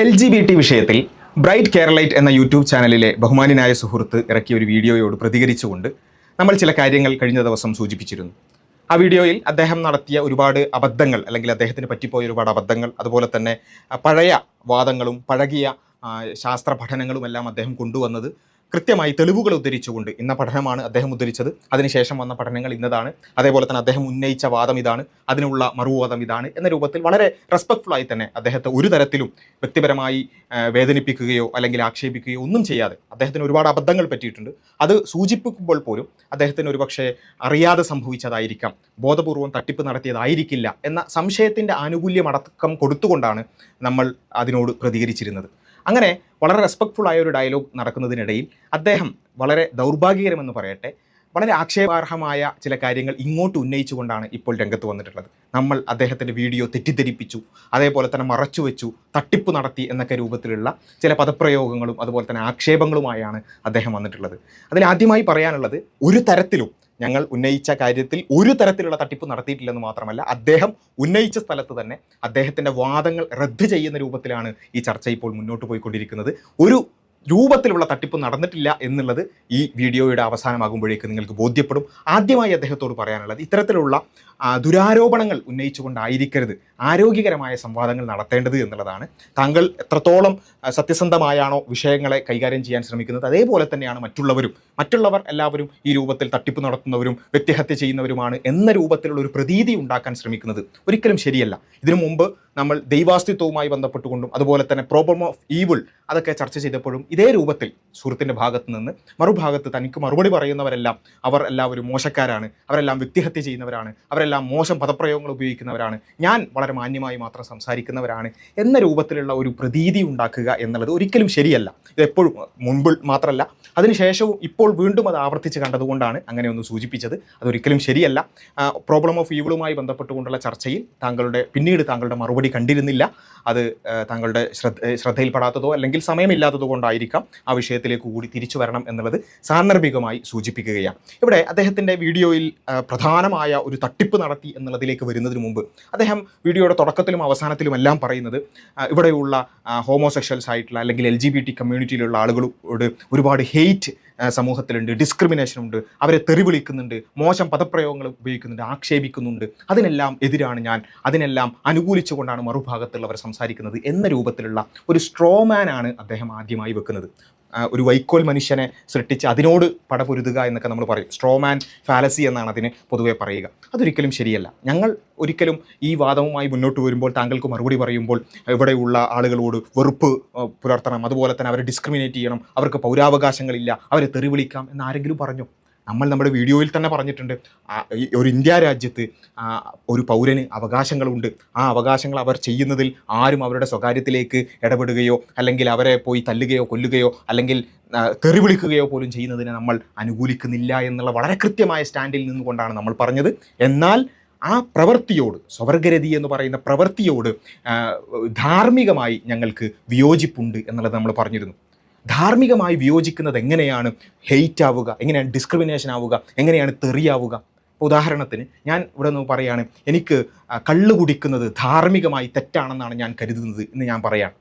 LGBT വിഷയത്തിൽ bright Keralite എന്ന YouTube ചാനലിലെ ബഹുമാന്യനായ സുഹൃത്ത് ഇറക്കിയ ഒരു വീഡിയോയോട് പ്രതികരിച്ചുകൊണ്ട് നമ്മൾ ചില കാര്യങ്ങൾ കഴിഞ്ഞ ദിവസം സൂചിപ്പിച്ചിരുന്നു. ആ വീഡിയോയിൽ അദ്ദേഹം നടത്തിയ ഒരുപാട് അബദ്ധങ്ങൾ, അല്ലെങ്കിൽ അദ്ദേഹത്തിന് പറ്റിപ്പോയ ഒരുപാട് അബദ്ധങ്ങൾ, അതുപോലെ തന്നെ പഴയ വാദങ്ങളും പഴകിയ ശാസ്ത്ര പഠനങ്ങളുമെല്ലാം അദ്ദേഹം കൊണ്ടുവന്നത് കൃത്യമായി തെളിവുകൾ ഉദ്ധരിച്ചുകൊണ്ട്, ഇന്ന പഠനമാണ് അദ്ദേഹം ഉദ്ധരിച്ചത്, അതിനുശേഷം വന്ന പഠനങ്ങൾ ഇന്നതാണ്, അതേപോലെ തന്നെ അദ്ദേഹം ഉന്നയിച്ച വാദം ഇതാണ്, അതിനുള്ള മറുവാദം ഇതാണ് എന്ന രൂപത്തിൽ വളരെ റെസ്പെക്ട്ഫുള്ളായി തന്നെ അദ്ദേഹത്തെ ഒരു തരത്തിലും വ്യക്തിപരമായി വേദനിപ്പിക്കുകയോ അല്ലെങ്കിൽ ആക്ഷേപിക്കുകയോ ഒന്നും ചെയ്യാതെ, അദ്ദേഹത്തിന് ഒരുപാട് അബദ്ധങ്ങൾ പറ്റിയിട്ടുണ്ട്, അത് സൂചിപ്പിക്കുമ്പോൾ പോലും അദ്ദേഹത്തിന് ഒരുപക്ഷെ അറിയാതെ സംഭവിച്ചതായിരിക്കാം, ബോധപൂർവം തട്ടിപ്പ് നടത്തിയതായിരിക്കില്ല എന്ന സംശയത്തിൻ്റെ ആനുകൂല്യമടക്കം കൊടുത്തുകൊണ്ടാണ് നമ്മൾ അതിനോട് പ്രതികരിച്ചിരുന്നത്. അങ്ങനെ വളരെ റെസ്പെക്ട്ഫുള്ളായ ഒരു ഡയലോഗ് നടക്കുന്നതിനിടയിൽ അദ്ദേഹം വളരെ ദൗർഭാഗ്യകരമെന്ന് പറയട്ടെ, വളരെ ആക്ഷേപാർഹമായ ചില കാര്യങ്ങൾ ഇങ്ങോട്ട് ഉന്നയിച്ചുകൊണ്ടാണ് ഇപ്പോൾ രംഗത്ത് വന്നിട്ടുള്ളത്. നമ്മൾ അദ്ദേഹത്തിൻ്റെ വീഡിയോ തെറ്റിദ്ധരിപ്പിച്ചു, അതേപോലെ തന്നെ മറച്ചു വെച്ചു, തട്ടിപ്പ് നടത്തി എന്നൊക്കെ രൂപത്തിലുള്ള ചില പദപ്രയോഗങ്ങളും അതുപോലെ തന്നെ ആക്ഷേപങ്ങളുമായാണ് അദ്ദേഹം വന്നിട്ടുള്ളത്. അതിലാദ്യമായി പറയാനുള്ളത്, ഒരു തരത്തിലും ഞങ്ങൾ ഉന്നയിച്ച കാര്യത്തിൽ ഒരു തരത്തിലുള്ള തട്ടിപ്പ് നടത്തിയിട്ടില്ലെന്ന് മാത്രമല്ല, അദ്ദേഹം ഉന്നയിച്ച സ്ഥലത്ത് തന്നെ അദ്ദേഹത്തിൻ്റെ വാദങ്ങൾ റദ്ദ് ചെയ്യുന്ന രൂപത്തിലാണ് ഈ ചർച്ച ഇപ്പോൾ മുന്നോട്ട് പോയിക്കൊണ്ടിരിക്കുന്നത്. ഒരു രൂപത്തിലുള്ള തട്ടിപ്പ് നടന്നിട്ടില്ല എന്നുള്ളത് ഈ വീഡിയോയുടെ അവസാനമാകുമ്പോഴേക്ക് നിങ്ങൾക്ക് ബോധ്യപ്പെടും. ആദ്യമായി അദ്ദേഹത്തോട് പറയാനുള്ളത്, ഇത്തരത്തിലുള്ള ദുരാരോപണങ്ങൾ ഉന്നയിച്ചുകൊണ്ടായിരിക്കരുത് ആരോഗ്യകരമായ സംവാദങ്ങൾ നടത്തേണ്ടത് എന്നുള്ളതാണ്. താങ്കൾ എത്രത്തോളം സത്യസന്ധമായാണോ വിഷയങ്ങളെ കൈകാര്യം ചെയ്യാൻ ശ്രമിക്കുന്നത്, അതേപോലെ തന്നെയാണ് മറ്റുള്ളവർ എല്ലാവരും ഈ രൂപത്തിൽ തട്ടിപ്പ് നടത്തുന്നവരും വ്യക്തിഹത്യ ചെയ്യുന്നവരുമാണ് എന്ന രൂപത്തിലുള്ള ഒരു പ്രതീതി ഉണ്ടാക്കാൻ ശ്രമിക്കുന്നത് ഒരിക്കലും ശരിയല്ല. ഇതിനു മുമ്പ് നമ്മൾ ദൈവാസ്തിത്വവുമായി ബന്ധപ്പെട്ടുകൊണ്ടും അതുപോലെ തന്നെ പ്രോബ്ലം ഓഫ് ഈവിൾ അതൊക്കെ ചർച്ച ചെയ്തപ്പോഴും ഇതേ രൂപത്തിൽ സുഹൃത്തിൻ്റെ ഭാഗത്ത് നിന്ന് മറുഭാഗത്ത് തനിക്ക് മറുപടി പറയുന്നവരെല്ലാം അവർ എല്ലാവരും മോശക്കാരാണ്, അവരെല്ലാം വ്യക്തിഹത്യ ചെയ്യുന്നവരാണ്, അവരെല്ലാം മോശം പദപ്രയോഗങ്ങൾ ഉപയോഗിക്കുന്നവരാണ്, ഞാൻ വളരെ മാന്യമായി മാത്രം സംസാരിക്കുന്നവരാണ് എന്ന രൂപത്തിലുള്ള ഒരു പ്രതീതി ഉണ്ടാക്കുക എന്നുള്ളത് ഒരിക്കലും ശരിയല്ല. ഇതെപ്പോഴും മുൻപ് മാത്രമല്ല അതിനുശേഷവും ഇപ്പോൾ വീണ്ടും അത് ആവർത്തിച്ച് കണ്ടതുകൊണ്ടാണ് അങ്ങനെ ഒന്ന് സൂചിപ്പിച്ചത്. അതൊരിക്കലും ശരിയല്ല. പ്രോബ്ലം ഓഫ് ഈവിളുമായി ബന്ധപ്പെട്ടുകൊണ്ടുള്ള ചർച്ചയിൽ പിന്നീട് താങ്കളുടെ മറുപടി കണ്ടിരുന്നില്ല. അത് താങ്കളുടെ ശ്രദ്ധയിൽപ്പെടാത്തതോ അല്ലെങ്കിൽ സമയമില്ലാത്തതോ കൊണ്ടായിരിക്കാം. ആ വിഷയത്തിലേക്ക് കൂടി തിരിച്ചു വരണം എന്നുള്ളത് സാന്ദർഭികമായി സൂചിപ്പിക്കുകയാണ്. ഇവിടെ അദ്ദേഹത്തിൻ്റെ വീഡിയോയിൽ പ്രധാനമായ ഒരു തട്ടിപ്പ് നടത്തി എന്നുള്ളതിലേക്ക് വരുന്നതിന് മുമ്പ് അദ്ദേഹം വീഡിയോയുടെ തുടക്കത്തിലും അവസാനത്തിലും എല്ലാം പറയുന്നത്, ഇവിടെയുള്ള ഹോമോസെക്ഷൽസ് ആയിട്ടുള്ള അല്ലെങ്കിൽ LGBT കമ്മ്യൂണിറ്റിയിലുള്ള ആളുകളോട് ഒരുപാട് ഹെയ്റ്റ് സമൂഹത്തിലുണ്ട്, ഡിസ്ക്രിമിനേഷൻ ഉണ്ട്, അവരെ തെറി വിളിക്കുന്നുണ്ട്, മോശം പദപ്രയോഗങ്ങൾ ഉപയോഗിക്കുന്നുണ്ട്, ആക്ഷേപിക്കുന്നുണ്ട്, അതിനെല്ലാം എതിരാണ് ഞാൻ, അതിനെല്ലാം അനുകൂലിച്ചുകൊണ്ടാണ് മറുഭാഗത്തുള്ളവർ സംസാരിക്കുന്നത് എന്ന രൂപത്തിലുള്ള ഒരു സ്ട്രോമാനാണ് അദ്ദേഹം ആദ്യമായി വെക്കുന്നത്. ഒരു വൈക്കോൽ മനുഷ്യനെ സൃഷ്ടിച്ച് അതിനോട് പടപൊരുതുക എന്നൊക്കെ നമ്മൾ പറയും. സ്ട്രോമാൻ ഫാലസി എന്നാണ് അതിന് പൊതുവെ പറയുക. അതൊരിക്കലും ശരിയല്ല. ഞങ്ങൾ ഒരിക്കലും ഈ വാദവുമായി മുന്നോട്ട് വരുമ്പോൾ താങ്കൾക്ക് മറുപടി പറയുമ്പോൾ ഇവിടെയുള്ള ആളുകളോട് വെറുപ്പ് പുലർത്തണം, അതുപോലെ തന്നെ അവരെ ഡിസ്ക്രിമിനേറ്റ് ചെയ്യണം, അവർക്ക് പൗരാവകാശങ്ങളില്ല, അവരെ തെറി വിളിക്കാം എന്ന് ആരെങ്കിലും പറഞ്ഞു? നമ്മൾ നമ്മുടെ വീഡിയോയിൽ തന്നെ പറഞ്ഞിട്ടുണ്ട്, ഒരു ഇന്ത്യ രാജ്യത്ത് ഒരു പൗരന് അവകാശങ്ങളുണ്ട്. ആ അവകാശങ്ങൾ അവർ ചെയ്യുന്നതിൽ ആരും അവരുടെ സ്വകാര്യത്തിലേക്ക് ഇടപെടുകയോ അല്ലെങ്കിൽ അവരെ പോയി തല്ലുകയോ കൊല്ലുകയോ അല്ലെങ്കിൽ തെറി വിളിക്കുകയോ പോലും ചെയ്യുന്നതിനെ നമ്മൾ അനുകൂലിക്കുന്നില്ല എന്നുള്ള വളരെ കൃത്യമായ സ്റ്റാൻഡിൽ നിന്നുകൊണ്ടാണ് നമ്മൾ പറഞ്ഞത്. എന്നാൽ ആ പ്രവൃത്തിയോട്, സ്വവർഗരതി എന്ന് പറയുന്ന പ്രവൃത്തിയോട് ധാർമ്മികമായി ഞങ്ങൾക്ക് വിയോജിപ്പുണ്ട് എന്നുള്ളത് നമ്മൾ പറഞ്ഞിരുന്നു. ധാർമ്മികമായി വിയോജിക്കുന്നത് എങ്ങനെയാണ് ഹെയ്റ്റ് ആവുക, എങ്ങനെയാണ് ഡിസ്ക്രിമിനേഷൻ ആവുക, എങ്ങനെയാണ് തെറിയാവുക? ഉദാഹരണത്തിന് ഞാൻ ഇവിടെ നിന്ന് പറയുകയാണ്, എനിക്ക് കള്ള് കുടിക്കുന്നത് ധാർമ്മികമായി തെറ്റാണെന്നാണ് ഞാൻ കരുതുന്നത് എന്ന് ഞാൻ പറയാം.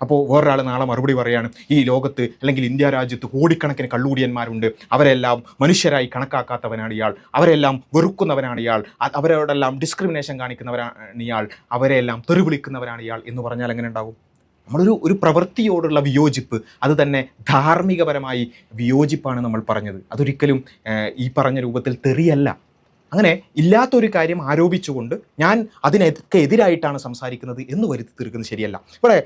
അപ്പോൾ വേറൊരാൾ നാളെ മറുപടി പറയുകയാണ്, ഈ ലോകത്ത് അല്ലെങ്കിൽ ഇന്ത്യ രാജ്യത്ത് കോടിക്കണക്കിന് കള്ളുകുടിയന്മാരുണ്ട്, അവരെല്ലാം മനുഷ്യരായി കണക്കാക്കാത്തവനാണ് ഇയാൾ, അവരെല്ലാം വെറുക്കുന്നവനാണ് ഇയാൾ, അവരോടെല്ലാം ഡിസ്ക്രിമിനേഷൻ കാണിക്കുന്നവരാണ് ഇയാൾ, അവരെല്ലാം തെറി വിളിക്കുന്നവരാണ് ഇയാൾ എന്ന് പറഞ്ഞാൽ എങ്ങനെ ഉണ്ടാവും? ഒരു പ്രവൃത്തിയോടുള്ള വിയോജിപ്പ്, അത് തന്നെ ധാർമ്മികപരമായി വിയോജിപ്പാണ് നമ്മൾ പറഞ്ഞത്. അതൊരിക്കലും ഈ പറഞ്ഞ രൂപത്തിൽ തെറിയല്ല. അങ്ങനെ ഇല്ലാത്തൊരു കാര്യം ആരോപിച്ചുകൊണ്ട് ഞാൻ അതിനൊക്കെ എതിരായിട്ടാണ് സംസാരിക്കുന്നത് എന്ന് വരുത്തി തീർക്കുന്നത് ശരിയല്ല. ഇവിടെ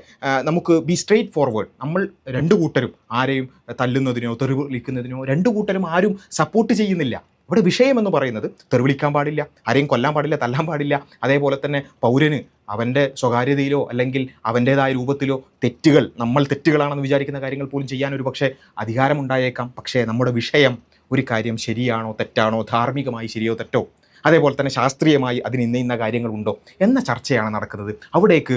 നമുക്ക് ബി സ്ട്രെയിറ്റ് ഫോർവേഡ്. നമ്മൾ രണ്ടു കൂട്ടരും ആരെയും തല്ലുന്നതിനോ തെറി വിളിക്കുന്നതിനോ രണ്ടു കൂട്ടരും ആരും സപ്പോർട്ട് ചെയ്യുന്നില്ല. ഇവിടെ വിഷയമെന്ന് പറയുന്നത് തെറി വിളിക്കാൻ പാടില്ല, ആരെയും കൊല്ലാൻ പാടില്ല, തല്ലാൻ പാടില്ല. അതേപോലെ തന്നെ പൗരന് അവൻ്റെ സ്വകാര്യതയിലോ അല്ലെങ്കിൽ അവൻ്റേതായ രൂപത്തിലോ നമ്മൾ തെറ്റുകളാണെന്ന് വിചാരിക്കുന്ന കാര്യങ്ങൾ പോലും ചെയ്യാൻ ഒരു പക്ഷേ അധികാരമുണ്ടായേക്കാം. പക്ഷേ നമ്മുടെ വിഷയം ഒരു കാര്യം ശരിയാണോ തെറ്റാണോ, ധാർമ്മികമായി ശരിയോ തെറ്റോ, അതേപോലെ തന്നെ ശാസ്ത്രീയമായി അതിന് ഇന്ന കാര്യങ്ങളുണ്ടോ എന്ന ചർച്ചയാണ് നടക്കുന്നത്. അവിടേക്ക്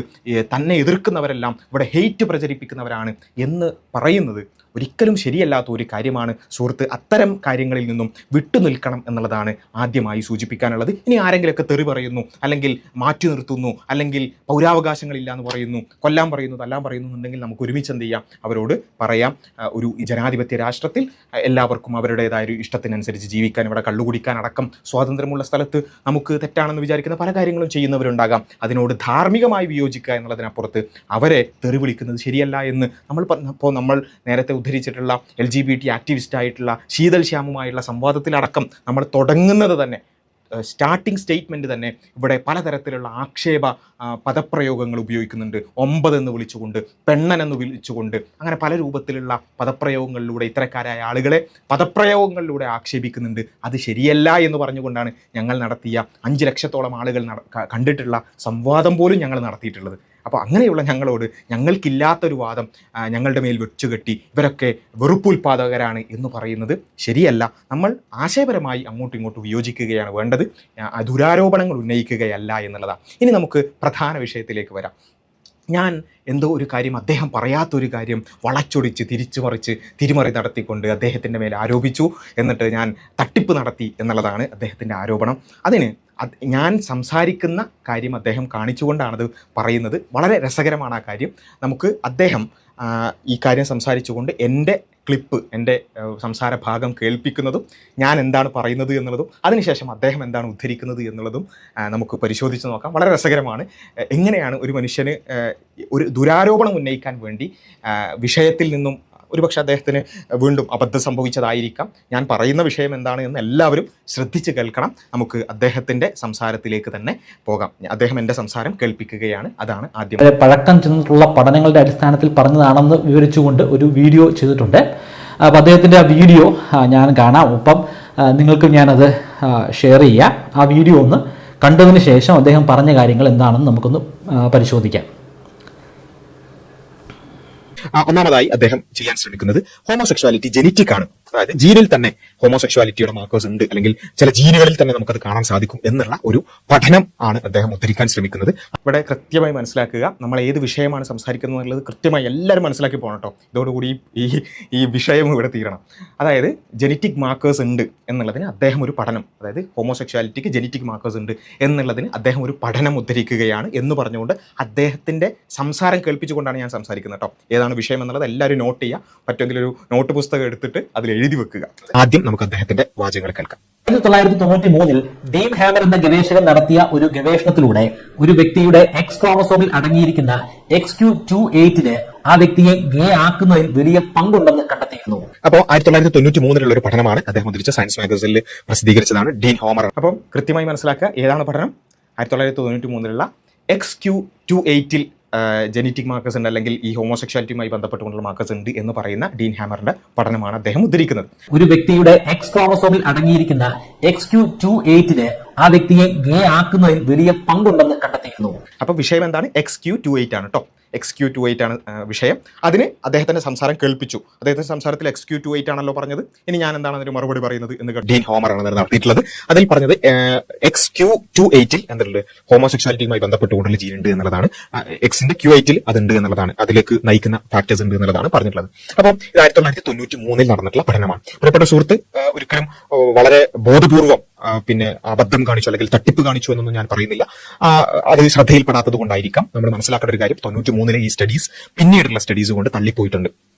തന്നെ എതിർക്കുന്നവരെല്ലാം ഇവിടെ ഹെയ്റ്റ് പ്രചരിപ്പിക്കുന്നവരാണ് എന്ന് പറയുന്നത് ഒരിക്കലും ശരിയല്ലാത്ത ഒരു കാര്യമാണ് സുഹൃത്ത്. അത്തരം കാര്യങ്ങളിൽ നിന്നും വിട്ടുനിൽക്കണം എന്നുള്ളതാണ് ആദ്യമായി സൂചിപ്പിക്കാനുള്ളത്. ഇനി ആരെങ്കിലുമൊക്കെ തെറി പറയുന്നു, അല്ലെങ്കിൽ മാറ്റി നിർത്തുന്നു, അല്ലെങ്കിൽ പൗരാവകാശങ്ങളില്ല എന്ന് പറയുന്നു, കൊല്ലാൻ പറയുന്നു, തല്ലാൻ പറയുന്നു എന്നുണ്ടെങ്കിൽ നമുക്ക് ഒരുമിച്ച് എന്ത് ചെയ്യാം, അവരോട് പറയാം. ഒരു ജനാധിപത്യ രാഷ്ട്രത്തിൽ എല്ലാവർക്കും അവരുടേതായ ഒരു ഇഷ്ടത്തിനനുസരിച്ച് ജീവിക്കാൻ, ഇവിടെ കള്ളുകുടിക്കാൻ അടക്കം സ്വാതന്ത്ര്യമുള്ള സ്ഥലത്ത് നമുക്ക് തെറ്റാണെന്ന് വിചാരിക്കുന്ന പല കാര്യങ്ങളും ചെയ്യുന്നവരുണ്ടാകാം. അതിനോട് ധാർമ്മികമായി വിയോജിക്കുക എന്നുള്ളതിനപ്പുറത്ത് അവരെ തെറി വിളിക്കുന്നത് ശരിയല്ല എന്ന് നമ്മൾ നേരത്തെ ഉദ്ധരിച്ചിട്ടുള്ള LGBT ആക്ടിവിസ്റ്റായിട്ടുള്ള ശീതൽ ശ്യാമുമായുള്ള സംവാദത്തിലടക്കം നമ്മൾ തുടങ്ങുന്നത് തന്നെ, സ്റ്റാർട്ടിംഗ് സ്റ്റേറ്റ്മെൻറ്റ് തന്നെ ഇവിടെ പലതരത്തിലുള്ള ആക്ഷേപ പദപ്രയോഗങ്ങൾ ഉപയോഗിക്കുന്നുണ്ട്. 9 എന്ന് വിളിച്ചുകൊണ്ട്, പെണ്ണനെന്ന് വിളിച്ചുകൊണ്ട്, അങ്ങനെ പല രൂപത്തിലുള്ള പദപ്രയോഗങ്ങളിലൂടെ ഇത്തരക്കാരായ ആളുകളെ പദപ്രയോഗങ്ങളിലൂടെ ആക്ഷേപിക്കുന്നുണ്ട്. അത് ശരിയല്ല എന്ന് പറഞ്ഞുകൊണ്ടാണ് ഞങ്ങൾ നടത്തിയ 5 ലക്ഷത്തോളം ആളുകൾ കണ്ടിട്ടുള്ള സംവാദം പോലും ഞങ്ങൾ നടത്തിയിട്ടുള്ളത്. അപ്പോൾ അങ്ങനെയുള്ള ഞങ്ങളോട് ഞങ്ങൾക്കില്ലാത്തൊരു വാദം ഞങ്ങളുടെ മേൽ വെച്ചുകെട്ടി ഇവരൊക്കെ വെറുപ്പുൽപാദകരാണ് എന്ന് പറയുന്നത് ശരിയല്ല. നമ്മൾ ആശയപരമായി അങ്ങോട്ടും ഇങ്ങോട്ടും വിയോജിക്കുകയാണ് വേണ്ടത്, ദുരാരോപണങ്ങൾ ഉന്നയിക്കുകയല്ല എന്നുള്ളതാണ്. ഇനി നമുക്ക് പ്രധാന വിഷയത്തിലേക്ക് വരാം. ഞാൻ എന്തോ ഒരു കാര്യം, അദ്ദേഹം പറയാത്തൊരു കാര്യം വളച്ചൊടിച്ച് തിരിമറി നടത്തിക്കൊണ്ട് അദ്ദേഹത്തിൻ്റെ മേൽ ആരോപിച്ചു, എന്നിട്ട് ഞാൻ തട്ടിപ്പ് നടത്തി എന്നുള്ളതാണ് അദ്ദേഹത്തിൻ്റെ ആരോപണം. അതിന് ഞാൻ സംസാരിക്കുന്ന കാര്യം അദ്ദേഹം കാണിച്ചുകൊണ്ടാണത് പറയുന്നത്. വളരെ രസകരമാണ് ആ കാര്യം. നമുക്ക് അദ്ദേഹം ഈ കാര്യം സംസാരിച്ചുകൊണ്ട് എൻ്റെ ക്ലിപ്പ്, എൻ്റെ സംസാര ഭാഗം കേൾപ്പിക്കുന്നതും ഞാൻ എന്താണ് പറയുന്നത് എന്നുള്ളതും അതിനുശേഷം അദ്ദേഹം എന്താണ് ഉദ്ധരിക്കുന്നത് എന്നുള്ളതും നമുക്ക് പരിശോധിച്ച് നോക്കാം. വളരെ രസകരമാണ്. എങ്ങനെയാണ് ഒരു മനുഷ്യന് ഒരു ദുരാരോപണം ഉന്നയിക്കാൻ വേണ്ടി വിഷയത്തിൽ നിന്നും, ഒരുപക്ഷെ അദ്ദേഹത്തിന് വീണ്ടും അബദ്ധം സംഭവിച്ചതായിരിക്കാം, ഞാൻ പറയുന്ന വിഷയം എന്താണ് എന്ന് എല്ലാവരും ശ്രദ്ധിച്ച് കേൾക്കണം. നമുക്ക് അദ്ദേഹത്തിൻ്റെ സംസാരത്തിലേക്ക് തന്നെ പോകാം. അദ്ദേഹം എൻ്റെ സംസാരം കേൾപ്പിക്കുകയാണ്. അതാണ് ആദ്യം. പഴക്കം ചെന്നിട്ടുള്ള പഠനങ്ങളുടെ അടിസ്ഥാനത്തിൽ പറഞ്ഞതാണെന്ന് വിവരിച്ചുകൊണ്ട് ഒരു വീഡിയോ ചെയ്തിട്ടുണ്ട്. അപ്പോൾ അദ്ദേഹത്തിൻ്റെ ആ വീഡിയോ ഞാൻ കാണാം, ഒപ്പം നിങ്ങൾക്കും ഞാനത് ഷെയർ ചെയ്യാം. ആ വീഡിയോ ഒന്ന് കണ്ടതിന് ശേഷം അദ്ദേഹം പറഞ്ഞ കാര്യങ്ങൾ എന്താണെന്ന് നമുക്കൊന്ന് പരിശോധിക്കാം. ഒന്നാമതായി അദ്ദേഹം ചെയ്യാൻ ശ്രമിക്കുന്നത് ഹോമോസെക്ഷുവാലിറ്റി ജെനറ്റിക് ആണ്, അതായത് ജീനിൽ തന്നെ ഹോമോസെക്ഷുവാലിറ്റിയുടെ മാർക്കേഴ്സ് ഉണ്ട്, അല്ലെങ്കിൽ ചില ജീനുകളിൽ തന്നെ നമുക്കത് കാണാൻ സാധിക്കും എന്നുള്ള ഒരു പഠനം ആണ് അദ്ദേഹം ഉദ്ധരിക്കാൻ ശ്രമിക്കുന്നത്. ഇവിടെ കൃത്യമായി മനസ്സിലാക്കുക, നമ്മൾ ഏത് വിഷയമാണ് സംസാരിക്കുന്നത് എന്നുള്ളത് കൃത്യമായി എല്ലാവരും മനസ്സിലാക്കി പോകണം കേട്ടോ. ഇതോടുകൂടി ഈ വിഷയം ഇവിടെ തീരണം. അതായത് ജെനറ്റിക് മാർക്കേഴ്സ് ഉണ്ട് എന്നുള്ളതിന് അദ്ദേഹം ഒരു പഠനം, അതായത് ഹോമോസെക്ഷുവാലിറ്റിക്ക് ജെനറ്റിക് മാർക്കേഴ്സ് ഉണ്ട് എന്നുള്ളതിന് അദ്ദേഹം ഒരു പഠനം ഉദ്ധരിക്കുകയാണ് എന്ന് പറഞ്ഞുകൊണ്ട് അദ്ദേഹത്തിൻ്റെ സംസാരം കേൾപ്പിച്ചുകൊണ്ടാണ് ഞാൻ സംസാരിക്കുന്നത് കേട്ടോ. ഏതാണ് വിഷയം എന്നുള്ളത് എല്ലാവരും നോട്ട് ചെയ്യുക. പറ്റുമെങ്കിൽ ഒരു നോട്ട് പുസ്തകം എടുത്തിട്ട് അതിൽ എഴുതി വെക്കുക. ആദ്യം നമുക്ക് അദ്ദേഹത്തിന്റെ വാചകങ്ങൾ കേൾക്കാം. 1993 ഡീൻ ഹാമർ എന്ന ഗവേഷകൻ നടത്തിയ ഒരു ഗവേഷണത്തിലൂടെ ഒരു വ്യക്തിയുടെ എക്സ് ക്രോമസോമിൽ അടങ്ങിയിരിക്കുന്ന XQ28 ആ വ്യക്തിയെ ഗേ ആക്കുന്നതിൽ വലിയ പങ്കുണ്ടെന്ന് കണ്ടെത്തിയിരുന്നു. അപ്പോൾ 1993 ഒരു പഠനമാണ് അദ്ദേഹം ഉദ്ധരിച്ച സയൻസ് മാഗസിനിൽ പ്രസിദ്ധീകരിച്ചതാണ്, ഡീൻ ഹോമർ. അപ്പം കൃത്യമായി മനസ്സിലാക്കുക ഏതാണ് പഠനം. 1993 XQ28 ജെനറ്റിക് മാർക്കേഴ്സ് ഉണ്ട്, അല്ലെങ്കിൽ ഈ ഹോമോസെക്ഷുവാലിറ്റിയുമായി ബന്ധപ്പെട്ടുകൊണ്ടുള്ള മാർക്കേഴ്സ് ഉണ്ട് എന്ന് പറയുന്ന ഡീൻ ഹാമറിന്റെ പഠനമാണ് അദ്ദേഹം ഉദ്ധരിക്കുന്നത്. ഒരു വ്യക്തിയുടെ എക്സ് ക്രോമസോമിൽ അടങ്ങിയിരിക്കുന്ന XQ28 ആ വ്യക്തിയെ ഗേ ആക്കുന്നതിൽ വലിയ പങ്കുണ്ടെന്ന് കണ്ടെത്തിയിരുന്നു. അപ്പൊ വിഷയം എന്താണ്? XQ28 ആണ് കേട്ടോ. XQ28 ആണ് വിഷയം. അതിന് അദ്ദേഹത്തിന്റെ സംസാരം കേൾപ്പിച്ചു. അദ്ദേഹത്തിന്റെ സംസാരത്തിൽ XQ28 ആണല്ലോ പറഞ്ഞത്. ഇനി ഞാൻ എന്താണ് അതിന് മറുപടി പറയുന്നത് എന്ന് ഡീൻ ഹോമർ ആണ് നടത്തിയിട്ടുള്ളത്. അതിൽ പറഞ്ഞത് XQ28 എന്തുണ്ട്, ഹോമോസെക്ഷുവാലിറ്റിയുമായി ബന്ധപ്പെട്ടുകൊണ്ടുള്ള ജീൻ ഉണ്ട് എന്നുള്ളതാണ്. എക്സിന്റെ Q8 അതുണ്ട് എന്നുള്ളതാണ്, അതിലേക്ക് നയിക്കുന്ന ഫാക്ടേഴ്സ് ഉണ്ട് എന്നുള്ളതാണ് പറഞ്ഞിട്ടുള്ളത്. അപ്പം ഇത് 1993 നടന്നിട്ടുള്ള പഠനമാണ്. പ്രിയപ്പെട്ട സുഹൃത്ത്, ഒരിക്കലും വളരെ ബോധപൂർവം പിന്നെ അബദ്ധം കാണിച്ചു അല്ലെങ്കിൽ തട്ടിപ്പ് കാണിച്ചു എന്നൊന്നും ഞാൻ പറയുന്നില്ല. അത് ശ്രദ്ധയിൽപ്പെടാത്തത് കൊണ്ടായിരിക്കാം. നമ്മൾ മനസ്സിലാക്കേണ്ട ഒരു കാര്യം, 93 ഈ സ്റ്റഡീസ് പിന്നീടുള്ള സ്റ്റഡീസ് കൊണ്ട് തള്ളിപ്പോയിട്ടുണ്ട്.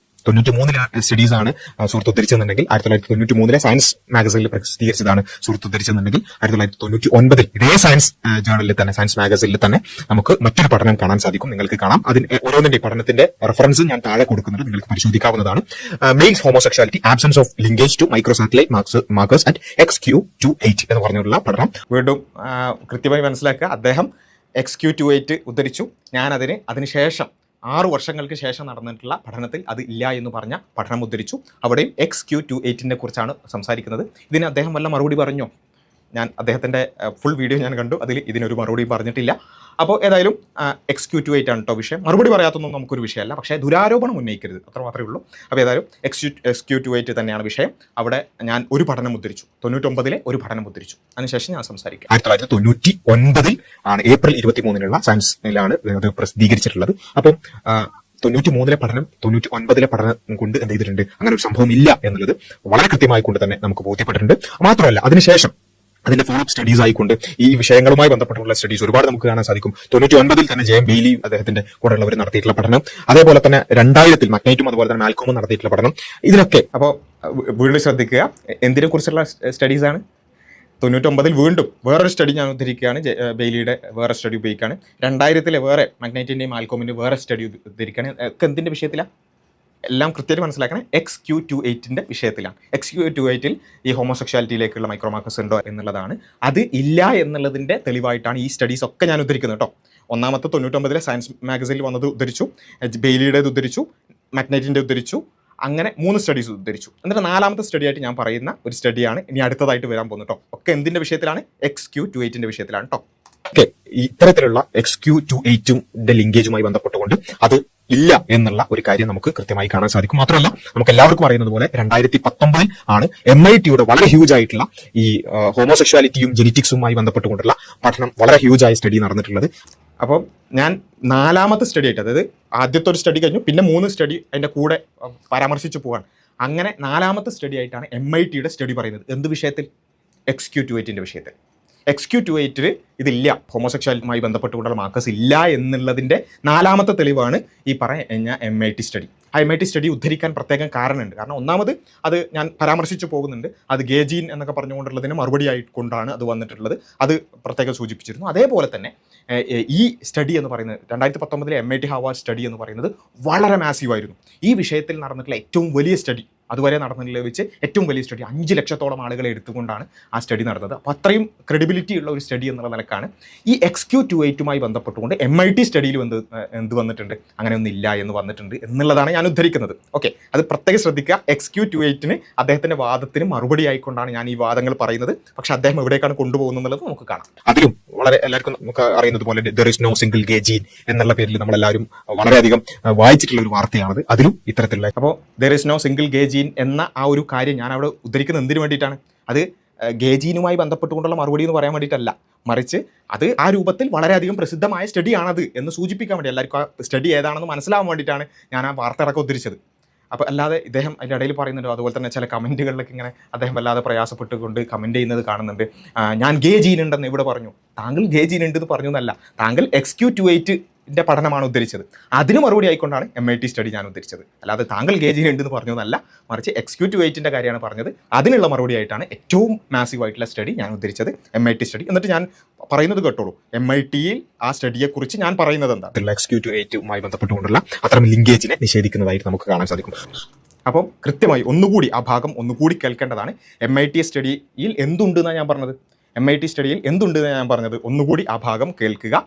93 സ്റ്റഡീസ് ആണ് സുഹൃത്ത് ഉദ്ധരിച്ചെന്നുണ്ടെങ്കിൽ 1993 സയൻസ് മാഗസിനിൽ പ്രസിദ്ധീകരിച്ചതാണ് സുഹൃത്ത് ഉദ്ധരിച്ചെന്നുണ്ടെങ്കിൽ 1999 ഇതേ സയൻസ് ജേർണലിൽ തന്നെ, സയൻസ് മാഗസിനിൽ തന്നെ നമുക്ക് മറ്റൊരു പഠനം കാണാൻ സാധിക്കും. നിങ്ങൾക്ക് കാണാം. അതിന് ഓരോന്നിന്റെ പഠനത്തിന്റെ റെഫറൻസ് ഞാൻ താഴെ കൊടുക്കുന്നത് നിങ്ങൾക്ക് പരിശോധിക്കാവുന്നതാണ്. Males homosexuality, absence of linkage to microsatellite markers at XQ28 എന്ന് പറഞ്ഞുള്ള പഠനം. വീണ്ടും കൃത്യമായി മനസ്സിലാക്കുക, അദ്ദേഹം XQ28 ഉദ്ധരിച്ചു. ഞാൻ അതിനുശേഷം 6 വർഷങ്ങൾക്ക് ശേഷം നടന്നിട്ടുള്ള പഠനത്തിൽ അത് ഇല്ല എന്ന് പറഞ്ഞ പഠനം ഉദ്ധരിച്ചു. അവിടെയും XQ28 കുറിച്ചാണ് സംസാരിക്കുന്നത്. ഇതിന് അദ്ദേഹം വല്ല മറുപടി പറഞ്ഞോ? ഞാൻ അദ്ദേഹത്തിൻ്റെ ഫുൾ വീഡിയോ ഞാൻ കണ്ടു, അതിൽ ഇതിനൊരു മറുപടിയും പറഞ്ഞിട്ടില്ല. അപ്പോൾ ഏതായാലും XQ28 ആണ് കേട്ടോ വിഷയം. മറുപടി പറയാത്തൊന്നും നമുക്കൊരു വിഷയമല്ല, പക്ഷേ ദുരാരോപണം ഉന്നയിക്കരുത്, അത്ര മാത്രമേ ഉള്ളൂ. അപ്പോൾ ഏതായാലും XQ28 തന്നെയാണ് വിഷയം. അവിടെ ഞാൻ ഒരു പഠനം ഉദ്ധരിച്ചു, 99 ഒരു പഠനം ഉദ്ധരിച്ചു. അതിനുശേഷം ഞാൻ സംസാരിക്കാം. 1999 ആണ് ഏപ്രിൽ 23 സയൻസിലാണ് അത് പ്രസിദ്ധീകരിച്ചിട്ടുള്ളത്. അപ്പം 93-ലെ പഠനം 99-ലെ പഠനം കൊണ്ട് എന്ത് ചെയ്തിട്ടുണ്ട്, അങ്ങനെ ഒരു സംഭവം ഇല്ല എന്നുള്ളത് വളരെ കൃത്യമായി കൊണ്ട് തന്നെ നമുക്ക് ബോധ്യപ്പെട്ടിട്ടുണ്ട്. മാത്രമല്ല അതിനുശേഷം അതിന്റെ ഫോളോ അപ്പ് സ്റ്റഡീസ് ആയിക്കൊണ്ട് ഈ വിഷയങ്ങളുമായി ബന്ധപ്പെട്ടുള്ള സ്റ്റഡീസ് ഒരുപാട് നമുക്ക് കാണാൻ സാധിക്കും. 99-ൽ തന്നെ ജെയിം ബെയ്ലി അദ്ദേഹത്തിന്റെ കൂടെയുള്ളവർ നടത്തിയിട്ടുള്ള പഠനം, അതേപോലെ തന്നെ 2000-ൽ മക്നൈറ്റും അതുപോലെ തന്നെ മാൽക്കോമും നടത്തിയിട്ടുള്ള പഠനം, ഇതിലൊക്കെ അപ്പോൾ വീണ്ടും ശ്രദ്ധിക്കുക എന്തിനെ കുറിച്ചുള്ള സ്റ്റഡീസ് ആണ്. 99-ൽ വീണ്ടും വേറൊരു സ്റ്റഡി ഞാൻ ഉദ്ധരിക്കുകയാണ്, ബെയ്ലിയുടെ വേറെ സ്റ്റഡി ഉപയോഗിക്കുകയാണ്. 2000-ലെ വേറെ മക്നൈറ്റിന്റെയും മാൽക്കോമിന്റെയും വേറെ സ്റ്റഡി ഉദ്ധരിക്കുകയാണ്. ഒക്കെ എന്തിന്റെ വിഷയത്തിലാണ്, എല്ലാം കൃത്യമായിട്ട് മനസ്സിലാക്കണം. XQ28-ന്റെ വിഷയത്തിലാണ്. XQ28-ൽ ഈ ഹോമോസെക്ഷാലിറ്റിയിലേക്കുള്ള മൈക്രോമാർക്കേഴ്സ് ഉണ്ടോ എന്നുള്ളതാണ്. അത് ഇല്ല എന്നുള്ളതിന്റെ തെളിവായിട്ടാണ് ഈ സ്റ്റഡീസ് ഒക്കെ ഞാൻ ഉദ്ധരിക്കുന്നത് കേട്ടോ. ഒന്നാമത്തെ 99-ലെ സയൻസ് മാഗസിനിൽ വന്നത് ഉദ്ധരിച്ചു, ബെയ്ലിയുടേത് ഉദ്ധരിച്ചു, മക്നൈറ്റിന്റെ ഉദ്ധരിച്ചു, അങ്ങനെ 3 സ്റ്റഡീസ് ഉദ്ധരിച്ചു. എന്നിട്ട് 4ാമത്തെ സ്റ്റഡി ആയിട്ട് ഞാൻ പറയുന്ന ഒരു സ്റ്റഡിയാണ് ഇനി അടുത്തതായിട്ട് വരാൻ പോകുന്നത് കേട്ടോ. ഒക്കെ എന്തിന്റെ വിഷയത്തിലാണ്, XQ28-ന്റെ വിഷയത്തിലാണ് കേട്ടോ. ഓക്കെ, ഇത്തരത്തിലുള്ള XQ28-ന്റെ ലിങ്കേജുമായി ബന്ധപ്പെട്ടുകൊണ്ട് അത് ഇല്ല എന്നുള്ള ഒരു കാര്യം നമുക്ക് കൃത്യമായി കാണാൻ സാധിക്കും. മാത്രമല്ല നമുക്ക് എല്ലാവർക്കും അറിയുന്നത് പോലെ 2019 ആണ് MIT-യുടെ വളരെ ഹ്യൂജ് ആയിട്ടുള്ള ഈ ഹോമോസെക്ഷുവാലിറ്റിയും ജെനറ്റിക്സുമായി ബന്ധപ്പെട്ടുകൊണ്ടുള്ള പഠനം, വളരെ ഹ്യൂജ് ആയ സ്റ്റഡി നടന്നിട്ടുള്ളത്. അപ്പോൾ ഞാൻ 4ാമത്തെ സ്റ്റഡി ആയിട്ട്, അതായത് ആദ്യത്തെ ഒരു സ്റ്റഡി കഴിഞ്ഞു, പിന്നെ 3 സ്റ്റഡി അതിൻ്റെ കൂടെ പരാമർശിച്ചു പോവാണ്. അങ്ങനെ 4ാമത്തെ സ്റ്റഡി ആയിട്ടാണ് MIT-യുടെ സ്റ്റഡി പറയുന്നത്. എന്ത് വിഷയത്തിൽ, XQ28-ന്റെ വിഷയത്തിൽ. XQ28-ൽ ഇതില്ല, ഹോമോസെക്ഷുവാലിറ്റിയുമായി ബന്ധപ്പെട്ടുകൊണ്ടുള്ള മാർക്കേഴ്സ് ഇല്ല എന്നുള്ളതിൻ്റെ 4ാമത്തെ തെളിവാണ് ഈ പറഞ്ഞ MIT സ്റ്റഡി. ആ MIT സ്റ്റഡി ഉദ്ധരിക്കാൻ പ്രത്യേകം കാരണമുണ്ട്. കാരണം ഒന്നാമത് അത് ഞാൻ പരാമർശിച്ചു പോകുന്നുണ്ട്, അത് ഗേജീൻ എന്നൊക്കെ പറഞ്ഞുകൊണ്ടുള്ളതിന് മറുപടി ആയിക്കൊണ്ടാണ് അത് വന്നിട്ടുള്ളത്. അത് പ്രത്യേകം സൂചിപ്പിച്ചിരുന്നു. അതേപോലെ തന്നെ ഈ സ്റ്റഡി എന്ന് പറയുന്നത് 2019-ലെ MIT ഹാർവാർഡ് സ്റ്റഡി എന്ന് പറയുന്നത് വളരെ മാസീവായിരുന്നു. ഈ വിഷയത്തിൽ നടന്നിട്ടുള്ള ഏറ്റവും വലിയ സ്റ്റഡി, അതുവരെ നടന്നതിൽ വെച്ച് ഏറ്റവും വലിയ സ്റ്റഡി. 5 ലക്ഷത്തോളം ആളുകളെ എടുത്തുകൊണ്ടാണ് ആ സ്റ്റഡി നടന്നത്. അപ്പോൾ അത്രയും ക്രെഡിബിലിറ്റി ഉള്ള ഒരു സ്റ്റഡി എന്നുള്ള നിലക്കാണ് ഈ XQ28-മായി ബന്ധപ്പെട്ടുകൊണ്ട് MIT സ്റ്റഡിയിൽ എന്ത് വന്നിട്ടുണ്ട്, അങ്ങനെ ഒന്നും ഇല്ല എന്ന് വന്നിട്ടുണ്ട് എന്നുള്ളതാണ് ഞാൻ ഉദ്ധരിക്കുന്നത്. ഓക്കെ, അത് പ്രത്യേകം ശ്രദ്ധിക്കുക. XQ28-ന് അദ്ദേഹത്തിന്റെ വാദത്തിന് മറുപടി ആയിക്കൊണ്ടാണ് ഞാൻ ഈ വാദങ്ങൾ പറയുന്നത്. പക്ഷെ അദ്ദേഹം എവിടേക്കാണ് കൊണ്ടുപോകുന്നത് എന്നുള്ളത് നമുക്ക് കാണാം. അതിലും വളരെ എല്ലാവർക്കും നമുക്ക് അറിയുന്നത് പോലെ there is no single gay gene എന്നുള്ള പേരിൽ നമ്മളെല്ലാവരും വളരെയധികം വായിച്ചിട്ടുള്ള ഒരു വാർത്തയാണത്. അതിലും ഇത്തരത്തിലുള്ള, അപ്പോൾ there is no single gay gene എന്ന ആ ഒരു കാര്യം ഞാൻ അവിടെ ഉദ്ധരിക്കുന്നത് എന്തിനു വേണ്ടിയിട്ടാണ്, അത് ഗേജീനുമായി ബന്ധപ്പെട്ടുകൊണ്ടുള്ള മറുപടി എന്ന് പറയാൻ വേണ്ടിയിട്ടല്ല, മറിച്ച് അത് ആ രൂപത്തിൽ വളരെയധികം പ്രസിദ്ധമായ സ്റ്റഡിയാണത് എന്ന് സൂചിപ്പിക്കാൻ വേണ്ടി, എല്ലാവർക്കും ആ സ്റ്റഡി ഏതാണെന്ന് മനസ്സിലാവാൻ വേണ്ടിയിട്ടാണ് ഞാൻ ആ വാർത്തകളൊക്കെ ഉദ്ധരിച്ചത്. അപ്പോൾ അല്ലാതെ ഇദ്ദേഹം അതിൻ്റെ ഇടയിൽ പറയുന്നുണ്ട്, അതുപോലെ തന്നെ ചില കമൻറ്റുകളിലൊക്കെ ഇങ്ങനെ അദ്ദേഹം വല്ലാതെ പ്രയാസപ്പെട്ടുകൊണ്ട് കമൻറ്റ് ചെയ്യുന്നത് കാണുന്നുണ്ട്. ഞാൻ ഗേ ജീൻ ഉണ്ടെന്ന് ഇവിടെ പറഞ്ഞു. താങ്കൾ ഗേ ജീൻ ഉണ്ടെന്ന് പറഞ്ഞു എന്നല്ല, താങ്കൾ XQ28-ന്റെ പഠനമാണ് ഉദ്ധരിച്ചത്. അതിന് മറുപടി ആയിക്കൊണ്ടാണ് MIT സ്റ്റഡി ഞാൻ ഉദ്ധരിച്ചത്. അല്ലാതെ താങ്കൾ ഗേ ജീൻ ഉണ്ടെന്ന് പറഞ്ഞു എന്നല്ല, മറിച്ച് XQ28-ന്റെ കാര്യമാണ് പറഞ്ഞത്. അതിനുള്ള മറുപടി ആയിട്ടാണ് ഏറ്റവും മാസീവായിട്ടുള്ള സ്റ്റഡി ഞാൻ ഉദ്ധരിച്ചത്, MIT സ്റ്റഡി. എന്നിട്ട് ഞാൻ പറയുന്നത് കേട്ടോളൂ, MIT-യിൽ ആ സ്റ്റഡിയെക്കുറിച്ച് ഞാൻ പറയുന്നത് എന്താ, XQ28-മായി ബന്ധപ്പെട്ടുകൊണ്ടുള്ള അത്തരം ലിങ്കേജിനെ നിഷേധിക്കുന്നതായിട്ട് നമുക്ക് കാണാൻ സാധിക്കും. അപ്പം കൃത്യമായി ഒന്നുകൂടി ആ ഭാഗം ഒന്നുകൂടി കേൾക്കേണ്ടതാണ്. MIT സ്റ്റഡിയിൽ എന്തുണ്ടെന്നാണ് ഞാൻ പറഞ്ഞത്, MIT സ്റ്റഡിയിൽ എന്തുണ്ടെന്ന് ഞാൻ പറഞ്ഞത് ഒന്നുകൂടി ആ ഭാഗം കേൾക്കുക.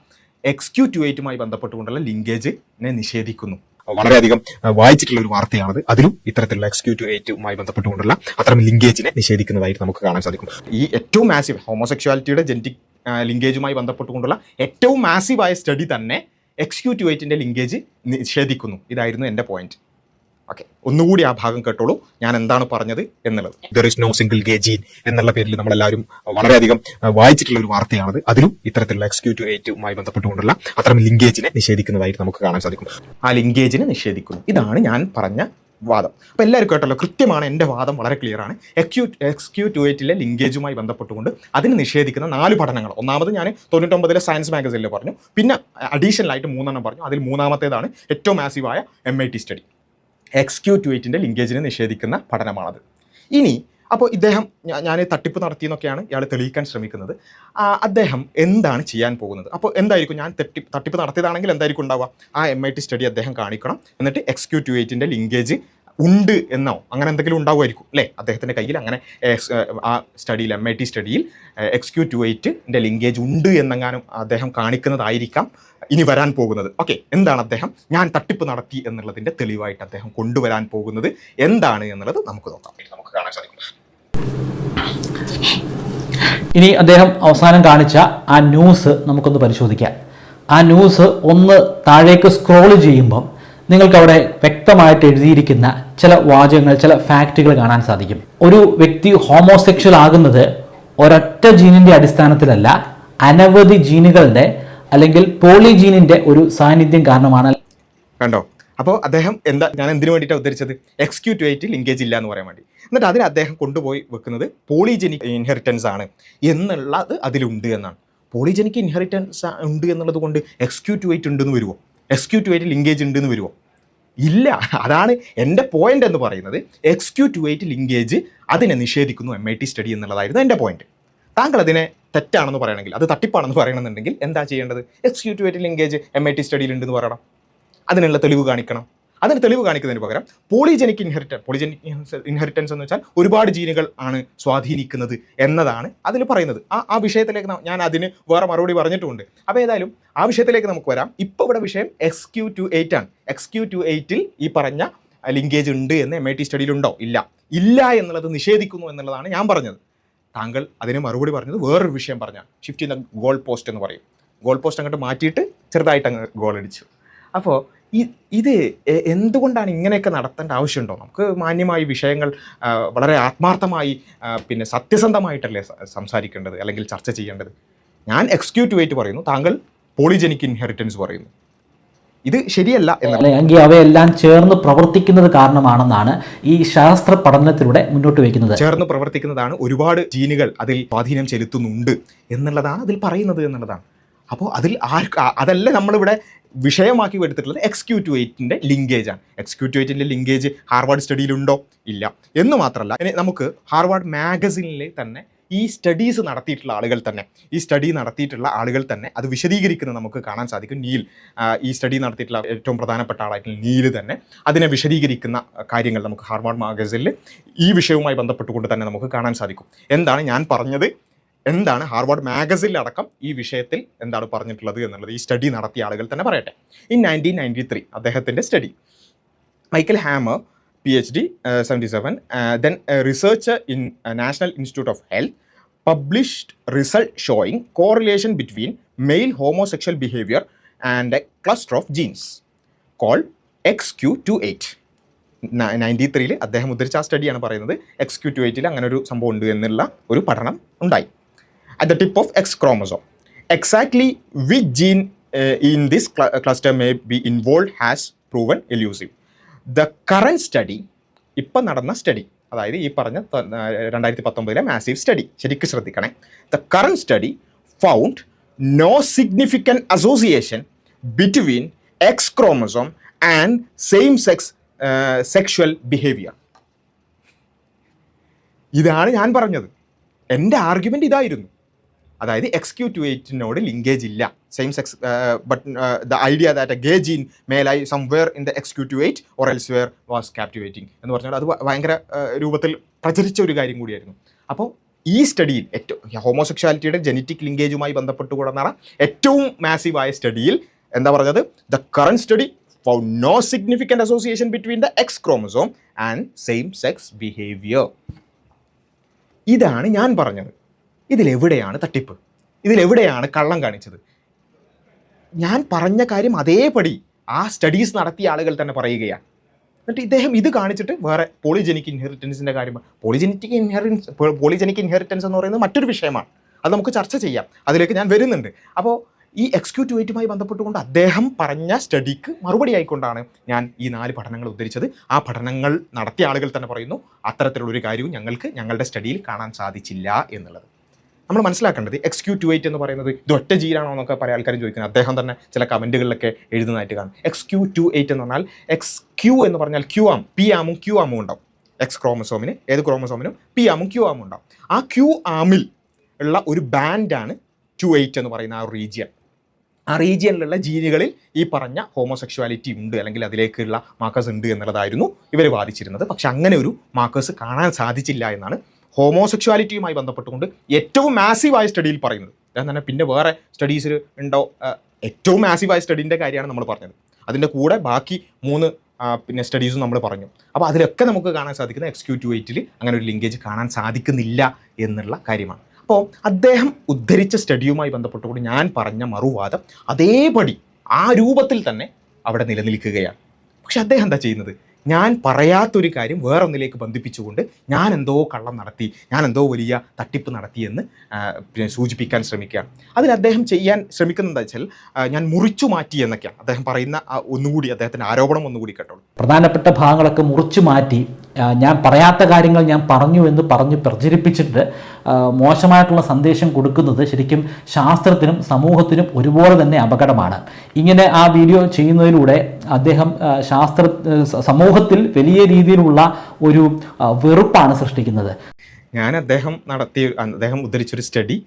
XQ28-മായി ബന്ധപ്പെട്ടുകൊണ്ടുള്ള ലിങ്കേജിനെ നിഷേധിക്കുന്നു. വളരെയധികം വായിച്ചിട്ടുള്ള ഒരു വാർത്തയാണത്. അതിലും ഇത്തരത്തിലുള്ള XQ28-മായി ബന്ധപ്പെട്ടുകൊണ്ടുള്ള അത്തരം ലിങ്കേജിനെ നിഷേധിക്കുന്നതായിട്ട് നമുക്ക് കാണാൻ സാധിക്കും. ഈ ഏറ്റവും മാസീവ് ഹോമോസെക്ഷുവാലിറ്റിയുടെ ജെനറ്റിക് ലിങ്കേജുമായി ബന്ധപ്പെട്ടുകൊണ്ടുള്ള ഏറ്റവും മാസീവായ സ്റ്റഡി തന്നെ XQ28-ന്റെ ലിങ്കേജ് നിഷേധിക്കുന്നു. ഇതായിരുന്നു എൻ്റെ പോയിന്റ്. ഓക്കെ, ഒന്നുകൂടി ആ ഭാഗം കേട്ടോളൂ ഞാൻ എന്താണ് പറഞ്ഞത് എന്നുള്ളത്. There is no single gay gene എന്നുള്ള പേരിൽ നമ്മളെല്ലാവരും വളരെയധികം വായിച്ചിട്ടുള്ള ഒരു വാർത്തയാണത്. അതിലും ഇത്തരത്തിലുള്ള XQ28-മായി ബന്ധപ്പെട്ടുകൊണ്ടുള്ള അത്തരം ലിങ്കേജിനെ നിഷേധിക്കുന്നതായിട്ട് നമുക്ക് കാണാൻ സാധിക്കും. ആ ലിങ്കേജിനെ നിഷേധിക്കുന്നു. ഇതാണ് ഞാൻ പറഞ്ഞ വാദം. അപ്പോൾ എല്ലാവരും കേട്ടല്ലോ, കൃത്യമാണ്, എൻ്റെ വാദം വളരെ ക്ലിയർ ആണ്. XQ28-ലെ ലിങ്കേജുമായി ബന്ധപ്പെട്ടുകൊണ്ട് അതിന് നിഷേധിക്കുന്ന 4 പഠനങ്ങൾ. ഒന്നാമത് ഞാൻ 99-ലെ സയൻസ് മാഗസിനിൽ പറഞ്ഞു, പിന്നെ അഡീഷണലായിട്ട് 3 പറഞ്ഞു. അതിൽ 3ാമത്തേതാണ് ഏറ്റവും മാസീവായ MIT സ്റ്റഡി. XQ28-ന്റെ ലിങ്കേജിനെ നിഷേധിക്കുന്ന പഠനമാണത്. ഇനി അപ്പോൾ ഇദ്ദേഹം ഞാൻ തട്ടിപ്പ് നടത്തിയെന്നൊക്കെയാണ് ഇയാൾ തെളിയിക്കാൻ ശ്രമിക്കുന്നത്. അദ്ദേഹം എന്താണ് ചെയ്യാൻ പോകുന്നത്? അപ്പോൾ എന്തായിരിക്കും, ഞാൻ തട്ടിപ്പ് നടത്തിയതാണെങ്കിൽ എന്തായിരിക്കും ഉണ്ടാവുക? ആ MIT സ്റ്റഡി അദ്ദേഹം കാണിക്കണം, എന്നിട്ട് XQ28-ന്റെ ലിങ്കേജ് ഉണ്ട് എന്നോ അങ്ങനെ എന്തെങ്കിലും ഉണ്ടാവുമായിരിക്കും അല്ലേ അദ്ദേഹത്തിൻ്റെ കയ്യിൽ. അങ്ങനെ ആ സ്റ്റഡിയിൽ MIT സ്റ്റഡിയിൽ XQ28-ന്റെ ലിങ്കേജ് ഉണ്ട് എന്നെങ്ങാനും അദ്ദേഹം കാണിക്കുന്നതായിരിക്കാം ഇനി വരാൻ പോകുന്നത്. ഓക്കെ, എന്താണ് അദ്ദേഹം ഞാൻ തട്ടിപ്പ് നടത്തി എന്നുള്ളതിൻ്റെ തെളിവായിട്ട് അദ്ദേഹം കൊണ്ടുവരാൻ പോകുന്നത് എന്താണ് എന്നുള്ളത് നമുക്ക് നോക്കാം, നമുക്ക് കാണാൻ സാധിക്കും. ഇനി അദ്ദേഹം അവസാനം കാണിച്ച ആ ന്യൂസ് നമുക്കൊന്ന് പരിശോധിക്കാം. ആ ന്യൂസ് ഒന്ന് താഴേക്ക് സ്ക്രോൾ ചെയ്യുമ്പം നിങ്ങൾക്ക് അവിടെ വ്യക്തമായിട്ട് എഴുതിയിരിക്കുന്ന ചില വാചകങ്ങൾ, ചില ഫാക്റ്റുകൾ കാണാൻ സാധിക്കും. ഒരു വ്യക്തി ഹോമോസെക്ഷൽ ആകുന്നത് ഒരൊറ്റ ജീനിന്റെ അടിസ്ഥാനത്തിലല്ല, അനവധി ജീനുകളുടെ അല്ലെങ്കിൽ പോളിജീനിന്റെ ഒരു സാന്നിധ്യം കാരണമാണ്. കണ്ടോ, അപ്പോൾ അദ്ദേഹം ഞാൻ എന്തിനു വേണ്ടിയിട്ടാണ് ഉദ്ധരിച്ചത്? XQ28 ലിങ്കേജ് ഇല്ല എന്ന് പറയാൻ വേണ്ടി. എന്നിട്ട് അതിൽ അദ്ദേഹം കൊണ്ടുപോയി വെക്കുന്നത് പോളിജനിക് ഇൻഹെറിറ്റൻസ് ആണ് എന്നുള്ളത് അതിലുണ്ട് എന്നാണ്. പോളിജനിക് ഇൻഹെറിറ്റൻസ് ഉണ്ട് എന്നുള്ളത് കൊണ്ട് XQ28 ഉണ്ടെന്ന് വരുമോ? XQ28 ലിങ്കേജ് ഉണ്ടെന്ന് വരുമോ? ഇല്ല. അതാണ് എൻ്റെ പോയിന്റ് എന്ന് പറയുന്നത്. XQ28 ലിങ്കേജ് അതിനെ നിഷേധിക്കുന്നു MIT സ്റ്റഡി എന്നുള്ളതായിരുന്നു എൻ്റെ പോയിന്റ്. താങ്കൾ അതിനെ തെറ്റാണെന്ന് പറയണമെങ്കിൽ, അത് തട്ടിപ്പാണെന്ന് പറയണമെന്നുണ്ടെങ്കിൽ എന്താ ചെയ്യേണ്ടത്? XQ28 ലിങ്കേജ് MIT സ്റ്റഡിയിലുണ്ടെന്ന് പറയണം. അതിനുള്ള തെളിവ് കാണിക്കണം. അതിന് തെളിവ് കാണിക്കുന്നതിന് പകരം പോളിജനിക് ഇൻഹെറിറ്റൻസ് എന്ന് വെച്ചാൽ ഒരുപാട് ജീനുകൾ ആണ് സ്വാധീനിക്കുന്നത് എന്നതാണ് അതിൽ പറയുന്നത്. ആ വിഷയത്തിലേക്ക് ഞാൻ അതിന് വേറെ മറുപടി പറഞ്ഞിട്ടുമുണ്ട്. അപ്പോൾ ഏതായാലും ആ വിഷയത്തിലേക്ക് നമുക്ക് വരാം. ഇപ്പോൾ ഇവിടെ വിഷയം XQ28 ആണ്. XQ28 ഈ പറഞ്ഞ ലിങ്കേജ് ഉണ്ട് എന്ന് MIT സ്റ്റഡിയിലുണ്ടോ? ഇല്ല എന്നുള്ളത് നിഷേധിക്കുന്നു എന്നുള്ളതാണ് ഞാൻ പറഞ്ഞത്. താങ്കൾ അതിന് മറുപടി പറഞ്ഞത് വേറൊരു വിഷയം പറഞ്ഞാൽ ഷിഫ്റ്റ് ചെയ്യുന്ന ഗോൾ പോസ്റ്റ് എന്ന് പറയും. ഗോൾ പോസ്റ്റ് അങ്ങോട്ട് മാറ്റിയിട്ട് ചെറുതായിട്ട് അങ്ങ് ഗോൾ അടിച്ചു. അപ്പോൾ ഇത് എന്തുകൊണ്ടാണ് ഇങ്ങനെയൊക്കെ നടത്തേണ്ട ആവശ്യമുണ്ടോ? നമുക്ക് മാന്യമായി വിഷയങ്ങൾ വളരെ ആത്മാർത്ഥമായി പിന്നെ സത്യസന്ധമായിട്ടല്ലേ സംസാരിക്കേണ്ടത് അല്ലെങ്കിൽ ചർച്ച ചെയ്യേണ്ടത്? ഞാൻ XQ28 പറയുന്നു, താങ്കൾ പോളിജനിക് ഇൻഹെറിറ്റൻസ് പറയുന്നു. ഇത് ശരിയല്ല അല്ലെങ്കിൽ അവയെല്ലാം ചേർന്ന് പ്രവർത്തിക്കുന്നത് കാരണമാണെന്നാണ് ഈ ശാസ്ത്ര പഠനത്തിലൂടെ മുന്നോട്ട് വയ്ക്കുന്നത്. ചേർന്ന് പ്രവർത്തിക്കുന്നതാണ്, ഒരുപാട് ജീനുകൾ അതിൽ സ്വാധീനം ചെലുത്തുന്നുണ്ട് എന്നുള്ളതാണ് അതിൽ പറയുന്നത് എന്നുള്ളതാണ്. അപ്പോൾ അതല്ല നമ്മളിവിടെ വിഷയമാക്കി എടുത്തിട്ടുള്ളത് XQ28 ലിങ്കേജ് ആണ്. XQ28 linkage Harvard സ്റ്റഡിയിലുണ്ടോ? ഇല്ല. എന്ന് മാത്രമല്ല, ഇനി നമുക്ക് ഹാർവാർഡ് മാഗസിനിൽ തന്നെ ഈ സ്റ്റഡീസ് നടത്തിയിട്ടുള്ള ആളുകൾ തന്നെ അത് വിശദീകരിക്കുന്നത് നമുക്ക് കാണാൻ സാധിക്കും. നീൽ ഈ സ്റ്റഡി നടത്തിയിട്ടുള്ള ഏറ്റവും പ്രധാനപ്പെട്ട ആളായിട്ടുള്ള നീൽ തന്നെ അതിനെ വിശദീകരിക്കുന്ന കാര്യങ്ങൾ നമുക്ക് ഹാർവാർഡ് മാഗസിനിൽ ഈ വിഷയവുമായി ബന്ധപ്പെട്ടുകൊണ്ട് തന്നെ നമുക്ക് കാണാൻ സാധിക്കും. എന്താണ് ഞാൻ പറഞ്ഞത്, എന്താണ് ഹാർവാർഡ് മാഗസിനിലടക്കം ഈ വിഷയത്തിൽ എന്താണ് പറഞ്ഞിട്ടുള്ളത് എന്നുള്ളത് ഈ സ്റ്റഡി നടത്തിയ ആളുകൾ തന്നെ പറയട്ടെ. ഇൻ 1993 അദ്ദേഹത്തിൻ്റെ study, Michael hammer PhD 77, then a researcher in National Institute of Health published result showing correlation between male homosexual behavior and a cluster of genes called XQ28. 93 അദ്ദേഹം ഉദ്ധരിച്ച ആ സ്റ്റഡിയാണ് പറയുന്നത് XQ28 അങ്ങനെ ഒരു സംഭവം ഉണ്ട് എന്നുള്ള ഒരു പഠനം ഉണ്ടായി. At the tip of X chromosome. Exactly which gene in this cluster may be involved has proven elusive. The current study, ഇപ്പം നടന്ന സ്റ്റഡി, അതായത് ഈ പറഞ്ഞ 2019 മാസീവ് സ്റ്റഡി, ശരിക്കും ശ്രദ്ധിക്കണേ. The current study found no significant association between X chromosome and same-sex sexual behavior. ഇതാണ് ഞാൻ പറഞ്ഞത്. എൻ്റെ ആർഗ്യുമെൻ്റ് ഇതായിരുന്നു. അതായത് XQ28 ലിങ്കേജ് ഇല്ല, same sex, but the idea that a gay gene may lie somewhere in the XQ28 or elsewhere was captivating എന്ന് പറഞ്ഞാൽ അത് ഭയങ്കര രൂപത്തിൽ പ്രചരിച്ച ഒരു കാര്യം കൂടിയായിരുന്നു. അപ്പോൾ ഈ സ്റ്റഡിയിൽ ഹോമോസെക്ഷാലിറ്റിയുടെ ജനറ്റിക് ലിങ്കേജുമായി ബന്ധപ്പെട്ടുകൊണ്ടാണ് ഏറ്റവും മാസീവായ സ്റ്റഡിയിൽ എന്താ പറഞ്ഞത്? The current study found no significant association between the X chromosome and same sex behaviour. ഇതാണ് ഞാൻ പറഞ്ഞത്. ഇതിലെവിടെയാണ് തട്ടിപ്പ്? ഇതിലെവിടെയാണ് കള്ളം കാണിച്ചത്? ഞാൻ പറഞ്ഞ കാര്യം അതേപടി ആ സ്റ്റഡീസ് നടത്തിയ ആളുകൾ തന്നെ പറയുകയാണ്. എന്നിട്ട് ഇദ്ദേഹം ഇത് കാണിച്ചിട്ട് വേറെ പോളിജനിക് ഇൻഹെറിറ്റൻസിൻ്റെ കാര്യം. പോളിജനിക് ഇൻഹെറിറ്റൻസ് എന്ന് പറയുന്നത് മറ്റൊരു വിഷയമാണ്, അത് നമുക്ക് ചർച്ച ചെയ്യാം, അതിലേക്ക് ഞാൻ വരുന്നുണ്ട്. അപ്പോൾ ഈ XQ28 ബന്ധപ്പെട്ടുകൊണ്ട് അദ്ദേഹം പറഞ്ഞ സ്റ്റഡിക്ക് മറുപടി ആയിക്കൊണ്ടാണ് ഞാൻ ഈ 4 പഠനങ്ങൾ ഉദ്ധരിച്ചത്. ആ പഠനങ്ങൾ നടത്തിയ ആളുകൾ തന്നെ പറയുന്നു അത്തരത്തിലുള്ളൊരു കാര്യവും ഞങ്ങളുടെ സ്റ്റഡിയിൽ കാണാൻ സാധിച്ചില്ല എന്നുള്ളത്. നമ്മൾ മനസ്സിലാക്കേണ്ടത് XQ28 എന്ന് പറയുന്നത് ഇത് ഒറ്റ ജീനാണോ എന്നൊക്കെ പല ആൾക്കാരും ചോദിക്കുന്നത്. അദ്ദേഹം തന്നെ ചില കമൻറ്റുകളിലൊക്കെ എഴുതുന്നതായിട്ട് കാണും. XQ28 എന്ന് പറഞ്ഞാൽ XQ എന്ന് പറഞ്ഞാൽ Q ആം, P ആമും Q ആമും ഉണ്ടാവും. X ക്രോമസോമിന്, ഏത് ക്രോമസോമിനും P ആമും Q ആമും ഉണ്ടാവും. ആ Q ആമിൽ ഉള്ള ഒരു ബാൻഡാണ് 28 എന്ന് പറയുന്ന ആ ഒരു റീജിയൻ. ആ റീജിയനിലുള്ള ജീനുകളിൽ ഈ പറഞ്ഞ ഹോമോസെക്ഷുവാലിറ്റി ഉണ്ട്, അല്ലെങ്കിൽ അതിലേക്കുള്ള മാർക്കേഴ്സ് ഉണ്ട് എന്നുള്ളതായിരുന്നു ഇവർ വാദിച്ചിരുന്നത്. പക്ഷെ അങ്ങനെ ഒരു മാർക്കേഴ്സ് കാണാൻ സാധിച്ചില്ല എന്നാണ് ഹോമോസെക്ഷുവാലിറ്റിയുമായി ബന്ധപ്പെട്ടുകൊണ്ട് ഏറ്റവും മാസീവായ സ്റ്റഡിയിൽ പറയുന്നത്. അതായത് തന്നെ പിന്നെ വേറെ സ്റ്റഡീസിൽ ഉണ്ടോ? ഏറ്റവും മാസീവായ സ്റ്റഡീൻ്റെ കാര്യമാണ് നമ്മൾ പറഞ്ഞത്. അതിൻ്റെ കൂടെ ബാക്കി 3 പിന്നെ സ്റ്റഡീസും നമ്മൾ പറഞ്ഞു. അപ്പോൾ അതിലൊക്കെ നമുക്ക് കാണാൻ സാധിക്കുന്ന XQ28 അങ്ങനെ ഒരു ലിങ്കേജ് കാണാൻ സാധിക്കുന്നില്ല എന്നുള്ള കാര്യമാണ്. അപ്പോൾ അദ്ദേഹം ഉദ്ധരിച്ച സ്റ്റഡിയുമായി ബന്ധപ്പെട്ടുകൊണ്ട് ഞാൻ പറഞ്ഞ മറുവാദം അതേപടി ആ രൂപത്തിൽ തന്നെ അവിടെ നിലനിൽക്കുകയാണ്. പക്ഷെ അദ്ദേഹം എന്താ ചെയ്യുന്നത്? ഞാൻ പറയാത്തൊരു കാര്യം വേറൊന്നിലേക്ക് ബന്ധിപ്പിച്ചുകൊണ്ട് ഞാൻ എന്തോ കള്ളം നടത്തി, ഞാൻ എന്തോ വലിയ തട്ടിപ്പ് നടത്തിയെന്ന് പിന്നെ സൂചിപ്പിക്കാൻ ശ്രമിക്കുകയാണ്. അതിൽ അദ്ദേഹം ചെയ്യാൻ ശ്രമിക്കുന്നത് എന്താ വെച്ചാൽ ഞാൻ മുറിച്ചു മാറ്റി എന്നൊക്കെയാണ് അദ്ദേഹം പറയുന്ന ഒന്നുകൂടി അദ്ദേഹത്തിൻ്റെ ആരോപണം ഒന്നുകൂടി കേട്ടോളൂ. പ്രധാനപ്പെട്ട ഭാഗങ്ങളൊക്കെ മുറിച്ചു മാറ്റി ഞാൻ പറയാത്ത കാര്യങ്ങൾ ഞാൻ പറഞ്ഞു എന്ന് പറഞ്ഞ് പ്രചരിപ്പിച്ചിട്ട് മോശമായിട്ടുള്ള സന്ദേശം കൊടുക്കുന്നത് ശരിക്കും ശാസ്ത്രത്തിനും സമൂഹത്തിനും ഒരുപോലെ തന്നെ അപകടമാണ്. ഇങ്ങനെ ആ വീഡിയോ ചെയ്യുന്നതിലൂടെ അദ്ദേഹം സമൂഹത്തിൽ വലിയ രീതിയിലുള്ള ഒരു വെറുപ്പാണ് സൃഷ്ടിക്കുന്നത്. അദ്ദേഹം ഉദ്ധരിച്ചൊരു സ്റ്റഡി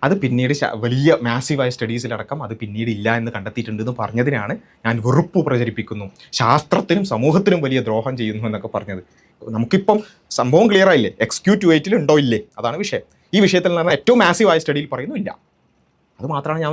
അത് പിന്നീട് വലിയ മാസീവായ സ്റ്റഡീസിലടക്കം അത് പിന്നീട് ഇല്ല എന്ന് കണ്ടെത്തിയിട്ടുണ്ടെന്ന് പറഞ്ഞതിനാണ് ഞാൻ വെറുപ്പ് പ്രചരിപ്പിക്കുന്നു, ശാസ്ത്രത്തിനും സമൂഹത്തിനും വലിയ ദ്രോഹം ചെയ്യുന്നു എന്നൊക്കെ പറഞ്ഞത്. നമുക്കിപ്പം സംഭവം ക്ലിയർ ആയില്ലേ, XQ28 ഉണ്ടോ ഇല്ലേ, അതാണ് വിഷയം. ഈ വിഷയത്തിൽ നിന്ന് ഏറ്റവും മാസീവായ സ്റ്റഡിയിൽ പറയുന്നു ഇല്ല. അത് മാത്രമാണ് ഞാൻ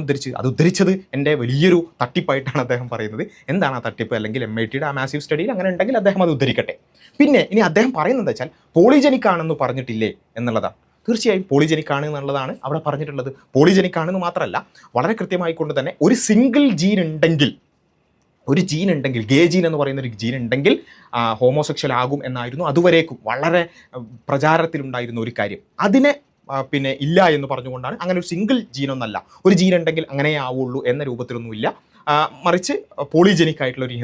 ഉദ്ധരിച്ചത് എൻ്റെ വലിയൊരു തട്ടിപ്പായിട്ടാണ് അദ്ദേഹം പറയുന്നത്. എന്താണ് ആ തട്ടിപ്പ്, അല്ലെങ്കിൽ MITയുടെ ആ മാസീവ് സ്റ്റഡിയിൽ അങ്ങനെ ഉണ്ടെങ്കിൽ അദ്ദേഹം അത് ഉദ്ധരിക്കട്ടെ. പിന്നെ ഇനി അദ്ദേഹം പറയുന്നത് വെച്ചാൽ പോളിജനിക് ആണെന്ന് പറഞ്ഞിട്ടില്ലേ എന്നുള്ളതാണ്. തീർച്ചയായും പോളിജനിക് ആണ് എന്നുള്ളതാണ് അവിടെ പറഞ്ഞിട്ടുള്ളത്. പോളിജനിക് ആണെന്ന് മാത്രമല്ല, വളരെ കൃത്യമായിക്കൊണ്ട് തന്നെ ഒരു സിംഗിൾ ജീൻ ഉണ്ടെങ്കിൽ, ഗേ ജീൻ എന്ന് പറയുന്ന ഒരു ജീൻ ഉണ്ടെങ്കിൽ ഹോമോസെക്ഷൽ ആകും എന്നായിരുന്നു അതുവരേക്കും വളരെ പ്രചാരത്തിലുണ്ടായിരുന്ന ഒരു കാര്യം. അതിനെ പിന്നെ ഇല്ല എന്ന് പറഞ്ഞുകൊണ്ടാണ്, അങ്ങനെ ഒരു സിംഗിൾ ജീനൊന്നല്ല, ഒരു ജീൻ ഉണ്ടെങ്കിൽ അങ്ങനെ ആവുള്ളൂ എന്ന രൂപത്തിലൊന്നുമില്ല, മറിച്ച് പോളിജനിക് ആയിട്ടുള്ള ഒരു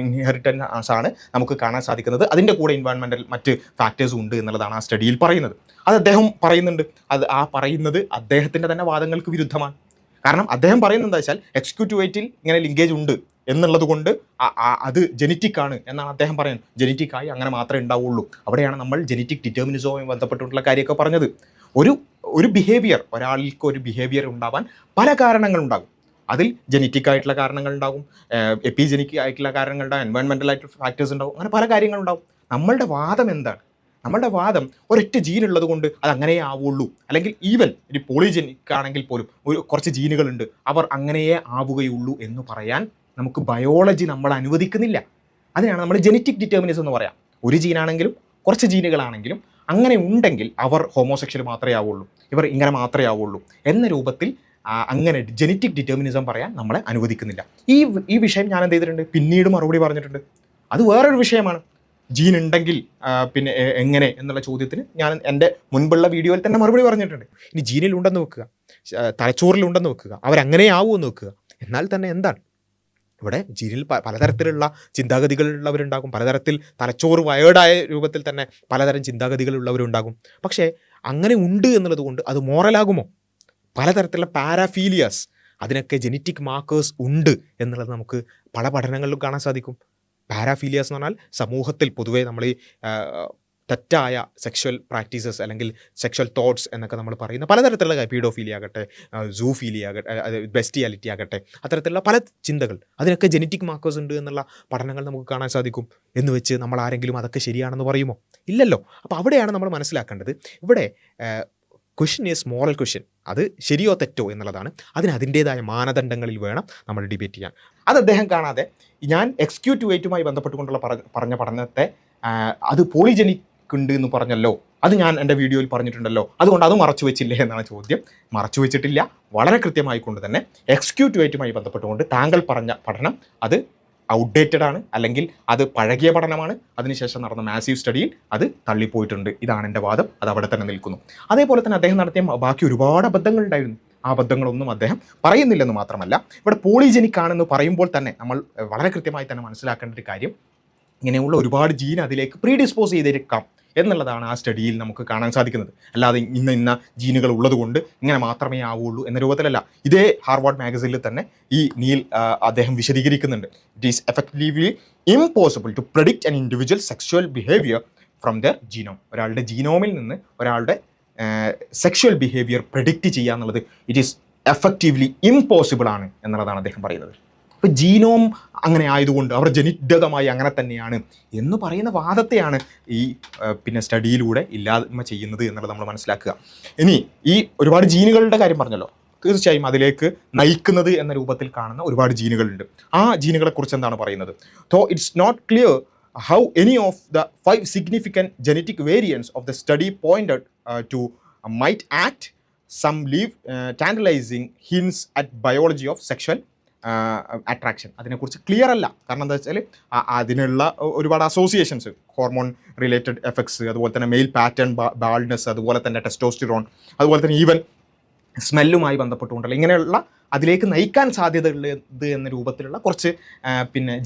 ഇൻഹെറിറ്റൻസ് ആണ് നമുക്ക് കാണാൻ സാധിക്കുന്നത്. അതിൻ്റെ കൂടെ എൻവയോൺമെൻറ്റൽ മറ്റ് ഫാക്ടേഴ്സും ഉണ്ട് എന്നുള്ളതാണ് ആ സ്റ്റഡിയിൽ പറയുന്നത്. അത് അദ്ദേഹം പറയുന്നുണ്ട്. പറയുന്നത് അദ്ദേഹത്തിൻ്റെ തന്നെ വാദങ്ങൾക്ക് വിരുദ്ധമാണ്. കാരണം അദ്ദേഹം പറയുന്നത് എന്താ വെച്ചാൽ XQ28 ഇങ്ങനെ ലിങ്കേജ് ഉണ്ട് എന്നുള്ളത് കൊണ്ട് അത് ജനറ്റിക് ആണ് എന്നാണ് അദ്ദേഹം പറയുന്നത്. ജനറ്റിക്കായി അങ്ങനെ മാത്രമേ ഉണ്ടാവുള്ളൂ. അവിടെയാണ് നമ്മൾ ജനറ്റിക് ഡിറ്റർമിനിസവുമായി ബന്ധപ്പെട്ടിട്ടുള്ള കാര്യമൊക്കെ പറഞ്ഞത്. ഒരു ബിഹേവിയർ, ഒരാൾക്ക് ഒരു ബിഹേവിയർ ഉണ്ടാവാൻ പല കാരണങ്ങളുണ്ടാകും. അതിൽ ജനറ്റിക് ആയിട്ടുള്ള കാരണങ്ങളുണ്ടാകും, എപ്പിജനിക് ആയിട്ടുള്ള കാരണങ്ങളുണ്ടാകും, എൻവയോൺമെൻറ്റൽ ആയിട്ടുള്ള ഫാക്ടേഴ്സ് ഉണ്ടാകും, അങ്ങനെ പല കാര്യങ്ങളുണ്ടാകും. നമ്മളുടെ വാദം എന്താണ്? നമ്മളുടെ വാദം ഒരൊറ്റ ജീൻ ഉള്ളത് കൊണ്ട് അത് അങ്ങനെയേ ആവുള്ളൂ, അല്ലെങ്കിൽ ഈവൻ ഒരു പോളിജനിക് ആണെങ്കിൽ പോലും കുറച്ച് ജീനുകളുണ്ട്, അവർ അങ്ങനെയേ ആവുകയുള്ളൂ എന്ന് പറയാൻ നമുക്ക് ബയോളജി നമ്മൾ അനുവദിക്കുന്നില്ല. അതിനാണ് നമ്മൾ ജനറ്റിക് ഡിറ്റർമിനിസം എന്ന് പറയാം. ഒരു ജീനാണെങ്കിലും കുറച്ച് ജീനുകളാണെങ്കിലും അങ്ങനെ ഉണ്ടെങ്കിൽ അവർ ഹോമോസെക്ഷൽ മാത്രമേ ആവുള്ളൂ, ഇവർ ഇങ്ങനെ മാത്രമേ ആവുള്ളൂ എന്ന രൂപത്തിൽ അങ്ങനെ ജനറ്റിക് ഡിറ്റർമിനിസം പറയാൻ നമ്മളെ അനുവദിക്കുന്നില്ല. ഈ വിഷയം ഞാൻ എന്ത് ചെയ്തിട്ടുണ്ട്, പിന്നീട് മറുപടി പറഞ്ഞിട്ടുണ്ട്. അത് വേറൊരു വിഷയമാണ്. ജീൻ ഉണ്ടെങ്കിൽ പിന്നെ എങ്ങനെ എന്നുള്ള ചോദ്യത്തിന് ഞാൻ എൻ്റെ മുൻപുള്ള വീഡിയോയിൽ തന്നെ മറുപടി പറഞ്ഞിട്ടുണ്ട്. ഇനി ജീനിലുണ്ടെന്ന് വെക്കുക, തലച്ചോറിലുണ്ടെന്ന് വെക്കുക, അവരങ്ങനെ ആവുമെന്ന് വെക്കുക, എന്നാൽ തന്നെ എന്താണ് ഇവിടെ ജീനിൽ പലതരത്തിലുള്ള ചിന്താഗതികളുള്ളവരുണ്ടാകും, പലതരത്തിൽ തലച്ചോറ് വയേർഡായ രൂപത്തിൽ തന്നെ പലതരം ചിന്താഗതികളുള്ളവരുണ്ടാകും. പക്ഷേ അങ്ങനെ ഉണ്ട് എന്നുള്ളത് കൊണ്ട് അത് മോറലാകുമോ? പലതരത്തിലുള്ള പാരാഫീലിയാസ്, അതിനൊക്കെ ജനറ്റിക് മാർക്കേഴ്സ് ഉണ്ട് എന്നുള്ളത് നമുക്ക് പല പഠനങ്ങളിലും കാണാൻ സാധിക്കും. പാരാഫീലിയാസ് എന്ന് പറഞ്ഞാൽ സമൂഹത്തിൽ പൊതുവേ നമ്മൾ ഈ തെറ്റായ സെക്ഷൽ പ്രാക്ടീസസ് അല്ലെങ്കിൽ സെക്ഷൽ തോട്ട്സ് എന്നൊക്കെ നമ്മൾ പറയുന്ന പലതരത്തിലുള്ള പീഡോഫീലിയ ആകട്ടെ, സൂഫീലിയ ആകട്ടെ, ബെസ്റ്റിയാലിറ്റി ആകട്ടെ, അത്തരത്തിലുള്ള പല ചിന്തകൾ, അതിനൊക്കെ ജനറ്റിക് മാർക്കേഴ്സ് ഉണ്ട് എന്നുള്ള പഠനങ്ങൾ നമുക്ക് കാണാൻ സാധിക്കും. എന്ന് വെച്ച് നമ്മൾ ആരെങ്കിലും അതൊക്കെ ശരിയാണെന്ന് പറയുമോ? ഇല്ലല്ലോ. അപ്പോൾ അവിടെയാണ് നമ്മൾ മനസ്സിലാക്കേണ്ടത്. ഇവിടെ ക്വസ്റ്റ്യൻ ഈസ് മോറൽ ക്വസ്റ്റ്യൻ. അത് ശരിയോ തെറ്റോ എന്നുള്ളതാണ്. അതിൻ്റേതായ മാനദണ്ഡങ്ങളിൽ വേണം നമ്മൾ ഡിബേറ്റ് ചെയ്യാൻ. അത് അദ്ദേഹം കാണാതെ ഞാൻ XQ28 ബന്ധപ്പെട്ടുകൊണ്ടുള്ള പറഞ്ഞ പഠനത്തെ അത് പോളിജനിക് ഉണ്ട് എന്ന് പറഞ്ഞല്ലോ, അത് ഞാൻ എൻ്റെ വീഡിയോയിൽ പറഞ്ഞിട്ടുണ്ടല്ലോ, അതുകൊണ്ട് അത് മറച്ചു വെച്ചില്ലേ എന്നാണ് ചോദ്യം. മറച്ചു വെച്ചിട്ടില്ല. വളരെ കൃത്യമായിക്കൊണ്ട് തന്നെ XQ28 ബന്ധപ്പെട്ടുകൊണ്ട് താങ്കൾ പറഞ്ഞ പഠനം അത് ഔട്ട്ഡേറ്റഡ് ആണ്, അല്ലെങ്കിൽ അത് പഴകിയ പഠനമാണ്. അതിനുശേഷം നടന്ന മാസീവ് സ്റ്റഡിയിൽ അത് തള്ളിപ്പോയിട്ടുണ്ട്. ഇതാണ് എൻ്റെ വാദം. അത് അവിടെ തന്നെ നിൽക്കുന്നു. അതേപോലെ തന്നെ അദ്ദേഹം നടത്തിയ ബാക്കി ഒരുപാട് അബദ്ധങ്ങളുണ്ടായിരുന്നു. ആ അബദ്ധങ്ങളൊന്നും അദ്ദേഹം പറയുന്നില്ലെന്ന് മാത്രമല്ല, ഇവിടെ പോളിജനിക് ആണെന്ന് പറയുമ്പോൾ തന്നെ നമ്മൾ വളരെ കൃത്യമായി തന്നെ മനസ്സിലാക്കേണ്ട ഒരു കാര്യം, ഇങ്ങനെയുള്ള ഒരുപാട് ജീൻ അതിലേക്ക് പ്രീഡിസ്പോസ് ചെയ്തിരിക്കാം എന്നുള്ളതാണ് ആ സ്റ്റഡിയിൽ നമുക്ക് കാണാൻ സാധിക്കുന്നത്. അല്ലാതെ ഇന്ന ജീനുകൾ ഉള്ളത് കൊണ്ട് ഇങ്ങനെ മാത്രമേ ആവുള്ളൂ എന്ന രൂപത്തിലല്ല. ഇതേ ഹാർവാർഡ് മാഗസിനിൽ തന്നെ ഈ നീൽ അദ്ദേഹം വിശദീകരിക്കുന്നുണ്ട്. It is effectively impossible to predict an individual sexual behaviour from their genome. ഒരാളുടെ ജീനോമിൽ നിന്ന് ഒരാളുടെ സെക്ഷുവൽ ബിഹേവിയർ പ്രെഡിക്റ്റ് ചെയ്യുക എന്നുള്ളത് ഇറ്റ് ഈസ് എഫക്റ്റീവ്ലി ഇംപോസിബിൾ ആണ് എന്നുള്ളതാണ് അദ്ദേഹം പറയുന്നത്. അപ്പോൾ ജീനോം അങ്ങനെ ആയതുകൊണ്ട് അവർ ജനിതകമായി അങ്ങനെ തന്നെയാണ് എന്ന് പറയുന്ന വാദത്തെയാണ് ഈ പിന്നെ സ്റ്റഡിയിലൂടെ ഇല്ലായ്മ ചെയ്യുന്നത് എന്നുള്ളത് നമ്മൾ മനസ്സിലാക്കുക. ഇനി ഈ ഒരുപാട് ജീനുകളുടെ കാര്യം പറഞ്ഞല്ലോ, തീർച്ചയായും അതിലേക്ക് നയിക്കുന്നത് എന്ന രൂപത്തിൽ കാണുന്ന ഒരുപാട് ജീനുകളുണ്ട്. ആ ജീനുകളെക്കുറിച്ച് എന്താണ് പറയുന്നത്? So it's not clear how any of the 5 significant genetic variants of the study pointed to might act. Some leave tantalizing hints at biology of sexual attraction അതിനെക്കുറിച്ച് ക്ലിയർ അല്ല. കാരണം എന്താ വെച്ചാൽ അതിനുള്ള ഒരുപാട് അസോസിയേഷൻസ്, ഹോർമോൺ റിലേറ്റഡ് എഫക്ട്സ്, അതുപോലെ തന്നെ male pattern ബാൾഡ്നെസ്, അതുപോലെ തന്നെ ടെസ്റ്റോസ്റ്റിറോൺ, അതുപോലെ തന്നെ ഈവൻ സ്മെല്ലുമായി ബന്ധപ്പെട്ടുകൊണ്ടല്ല ഇങ്ങനെയുള്ള അതിലേക്ക് നയിക്കാൻ സാധ്യതയുള്ളത് എന്ന രൂപത്തിലുള്ള കുറച്ച്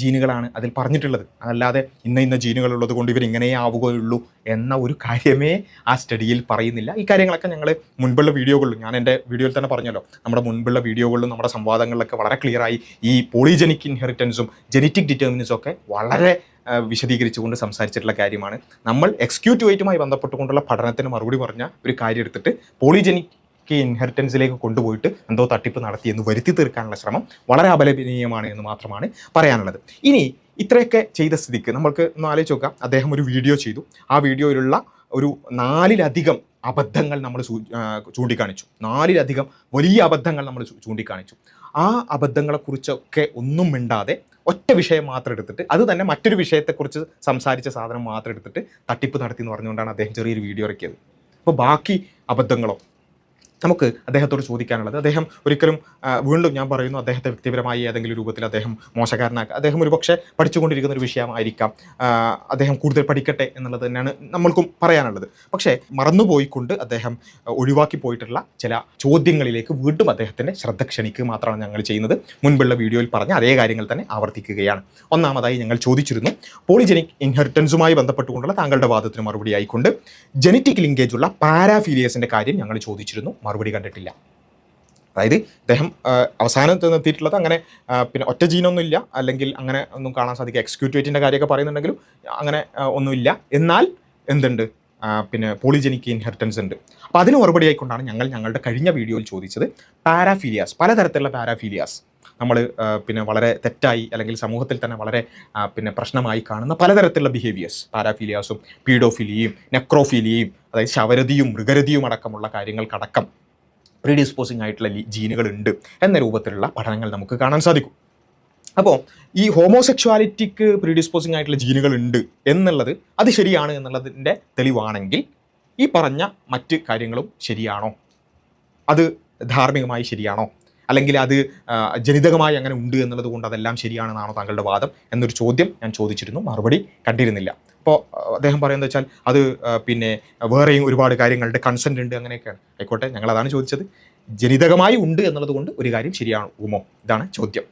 ജീനുകളാണ് അതിൽ പറഞ്ഞിട്ടുള്ളത്. അതല്ലാതെ ഇന്ന ജീനുകളുള്ളത് കൊണ്ട് ഇവരിങ്ങനെ ആവുകയുള്ളൂ എന്ന ഒരു കാര്യമേ ആ സ്റ്റഡിയിൽ പറയുന്നില്ല. ഈ കാര്യങ്ങളൊക്കെ ഞങ്ങൾ മുൻപുള്ള വീഡിയോകളിലും, ഞാൻ എൻ്റെ വീഡിയോയിൽ തന്നെ പറഞ്ഞല്ലോ, നമ്മുടെ മുൻപുള്ള വീഡിയോകളിലും നമ്മുടെ സംവാദങ്ങളിലൊക്കെ വളരെ ക്ലിയറായി ഈ പോളിജനിക് ഇൻഹെറിറ്റൻസും ജനറ്റിക് ഡിറ്റർമിനൻസും ഒക്കെ വളരെ വിശദീകരിച്ചുകൊണ്ട് സംസാരിച്ചിട്ടുള്ള കാര്യമാണ്. നമ്മൾ എക്സിക്യൂട്ടീവായിട്ടുമായി ബന്ധപ്പെട്ടുകൊണ്ടുള്ള പഠനത്തിന് മറുപടി പറഞ്ഞ ഒരു കാര്യം എടുത്തിട്ട് പോളിജനിക് ഇൻഹെറിറ്റൻസിലേക്ക് കൊണ്ടുപോയിട്ട് എന്തോ തട്ടിപ്പ് നടത്തി എന്ന് വരുത്തി തീർക്കാനുള്ള ശ്രമം വളരെ അപലപനീയമാണ് എന്ന് മാത്രമാണ് പറയാനുള്ളത്. ഇനി ഇത്രയൊക്കെ ചെയ്ത സ്ഥിതിക്ക് നമ്മൾക്ക് ഒന്ന് ആലോചിച്ച് നോക്കാം. അദ്ദേഹം ഒരു വീഡിയോ ചെയ്തു. ആ വീഡിയോയിലുള്ള ഒരു 4-ലധികം അബദ്ധങ്ങൾ നമ്മൾ ചൂണ്ടിക്കാണിച്ചു. 4-ലധികം വലിയ അബദ്ധങ്ങൾ നമ്മൾ ചൂണ്ടിക്കാണിച്ചു. ആ അബദ്ധങ്ങളെക്കുറിച്ചൊക്കെ ഒന്നും മിണ്ടാതെ ഒറ്റ വിഷയം മാത്രം എടുത്തിട്ട്, അത് തന്നെ മറ്റൊരു വിഷയത്തെക്കുറിച്ച് സംസാരിച്ച സാധനം മാത്രം എടുത്തിട്ട് തട്ടിപ്പ് നടത്തി എന്ന് പറഞ്ഞുകൊണ്ടാണ് അദ്ദേഹം ചെറിയൊരു വീഡിയോ ഇറക്കിയത്. അപ്പോൾ ബാക്കി അബദ്ധങ്ങളോ നമുക്ക് അദ്ദേഹത്തോട് ചോദിക്കാനുള്ളത്, അദ്ദേഹം ഒരിക്കലും വീണ്ടും ഞാൻ പറയുന്നു, അദ്ദേഹത്തെ വ്യക്തിപരമായി ഏതെങ്കിലും രൂപത്തിൽ അദ്ദേഹം മോശക്കാരനാക്കുക, അദ്ദേഹം ഒരുപക്ഷെ പഠിച്ചുകൊണ്ടിരിക്കുന്ന ഒരു വിഷയമായിരിക്കാം, അദ്ദേഹം കൂടുതൽ പഠിക്കട്ടെ എന്നുള്ളത് തന്നെയാണ് നമ്മൾക്കും പറയാനുള്ളത്. പക്ഷേ മറന്നുപോയിക്കൊണ്ട് അദ്ദേഹം ഒഴിവാക്കി പോയിട്ടുള്ള ചില ചോദ്യങ്ങളിലേക്ക് വീണ്ടും അദ്ദേഹത്തിൻ്റെ ശ്രദ്ധ ക്ഷണിക്കുക മാത്രമാണ് ഞങ്ങൾ ചെയ്യുന്നത്. മുൻപുള്ള വീഡിയോയിൽ പറഞ്ഞ അതേ കാര്യങ്ങൾ തന്നെ ആവർത്തിക്കുകയാണ്. ഒന്നാമതായി ഞങ്ങൾ ചോദിച്ചിരുന്നു, പോളിജനിക് ഇൻഹെറിറ്റൻസുമായി ബന്ധപ്പെട്ടുകൊണ്ടുള്ള താങ്കളുടെ വാദത്തിന് മറുപടി ആയിക്കൊണ്ട് ജനറ്റിക് ലിങ്കേജ് ഉള്ള പാരാഫീലിയസിൻ്റെ കാര്യം ഞങ്ങൾ ചോദിച്ചിരുന്നു. മറുപടി കണ്ടിട്ടില്ല. അതായത് ഇദ്ദേഹം അവസാനത്ത് എത്തിയിട്ടുള്ളത് അങ്ങനെ ഒറ്റ ജീനൊന്നും ഇല്ല, അല്ലെങ്കിൽ അങ്ങനെ ഒന്നും കാണാൻ സാധിക്കുക. എക്സിക്യൂട്ടീവേറ്റിൻ്റെ കാര്യമൊക്കെ പറയുന്നുണ്ടെങ്കിലും അങ്ങനെ ഒന്നുമില്ല. എന്നാൽ എന്തുണ്ട്, പോളിജനിക് ഇൻഹെറിറ്റൻസ് ഉണ്ട്. അപ്പോൾ അതിന് മറുപടി ആയിക്കൊണ്ടാണ് ഞങ്ങളുടെ കഴിഞ്ഞ വീഡിയോയിൽ ചോദിച്ചത് പാരാഫീലിയാസ്, പലതരത്തിലുള്ള പാരാഫീലിയാസ് നമ്മൾ വളരെ തെറ്റായി അല്ലെങ്കിൽ സമൂഹത്തിൽ തന്നെ വളരെ പ്രശ്നമായി കാണുന്ന പലതരത്തിലുള്ള ബിഹേവിയേഴ്സ്, പാരാഫീലിയാസും പീഡോഫിലിയും നെക്രോഫീലിയയും, അതായത് ശവരതിയും മൃഗരതിയും അടക്കമുള്ള കാര്യങ്ങൾക്കടക്കം പ്രീഡിസ്പോസിങ് ആയിട്ടുള്ള ജീനുകളുണ്ട് എന്ന രൂപത്തിലുള്ള പഠനങ്ങൾ നമുക്ക് കാണാൻ സാധിക്കും. അപ്പോൾ ഈ ഹോമോസെക്ഷുവാലിറ്റിക്ക് പ്രീഡിസ്പോസിങ് ആയിട്ടുള്ള ജീനുകൾ ഉണ്ട് എന്നുള്ളത് അത് ശരിയാണ് എന്നുള്ളതിൻ്റെ തെളിവാണെങ്കിൽ ഈ പറഞ്ഞ മറ്റ് കാര്യങ്ങളും ശരിയാണോ? അത് ധാർമ്മികമായി ശരിയാണോ? അല്ലെങ്കിൽ അത് ജനിതകമായി അങ്ങനെ ഉണ്ട് എന്നുള്ളത് കൊണ്ട് അതെല്ലാം ശരിയാണെന്നാണോ താങ്കളുടെ വാദം എന്നൊരു ചോദ്യം ഞാൻ ചോദിച്ചിരുന്നു. മറുപടി കണ്ടിരുന്നില്ല. അപ്പോൾ അദ്ദേഹം പറയുന്നത് വെച്ചാൽ അത് വേറെയും ഒരുപാട് കാര്യങ്ങളുടെ കൺസെൻ്റ് ഉണ്ട്, അങ്ങനെയൊക്കെയാണ്. ആയിക്കോട്ടെ, ഞങ്ങളതാണ് ചോദിച്ചത്. ജനിതകമായി ഉണ്ട് എന്നുള്ളത് കൊണ്ട് ഒരു കാര്യം ശരിയാകുമോ? ഇതാണ് ചോദ്യം.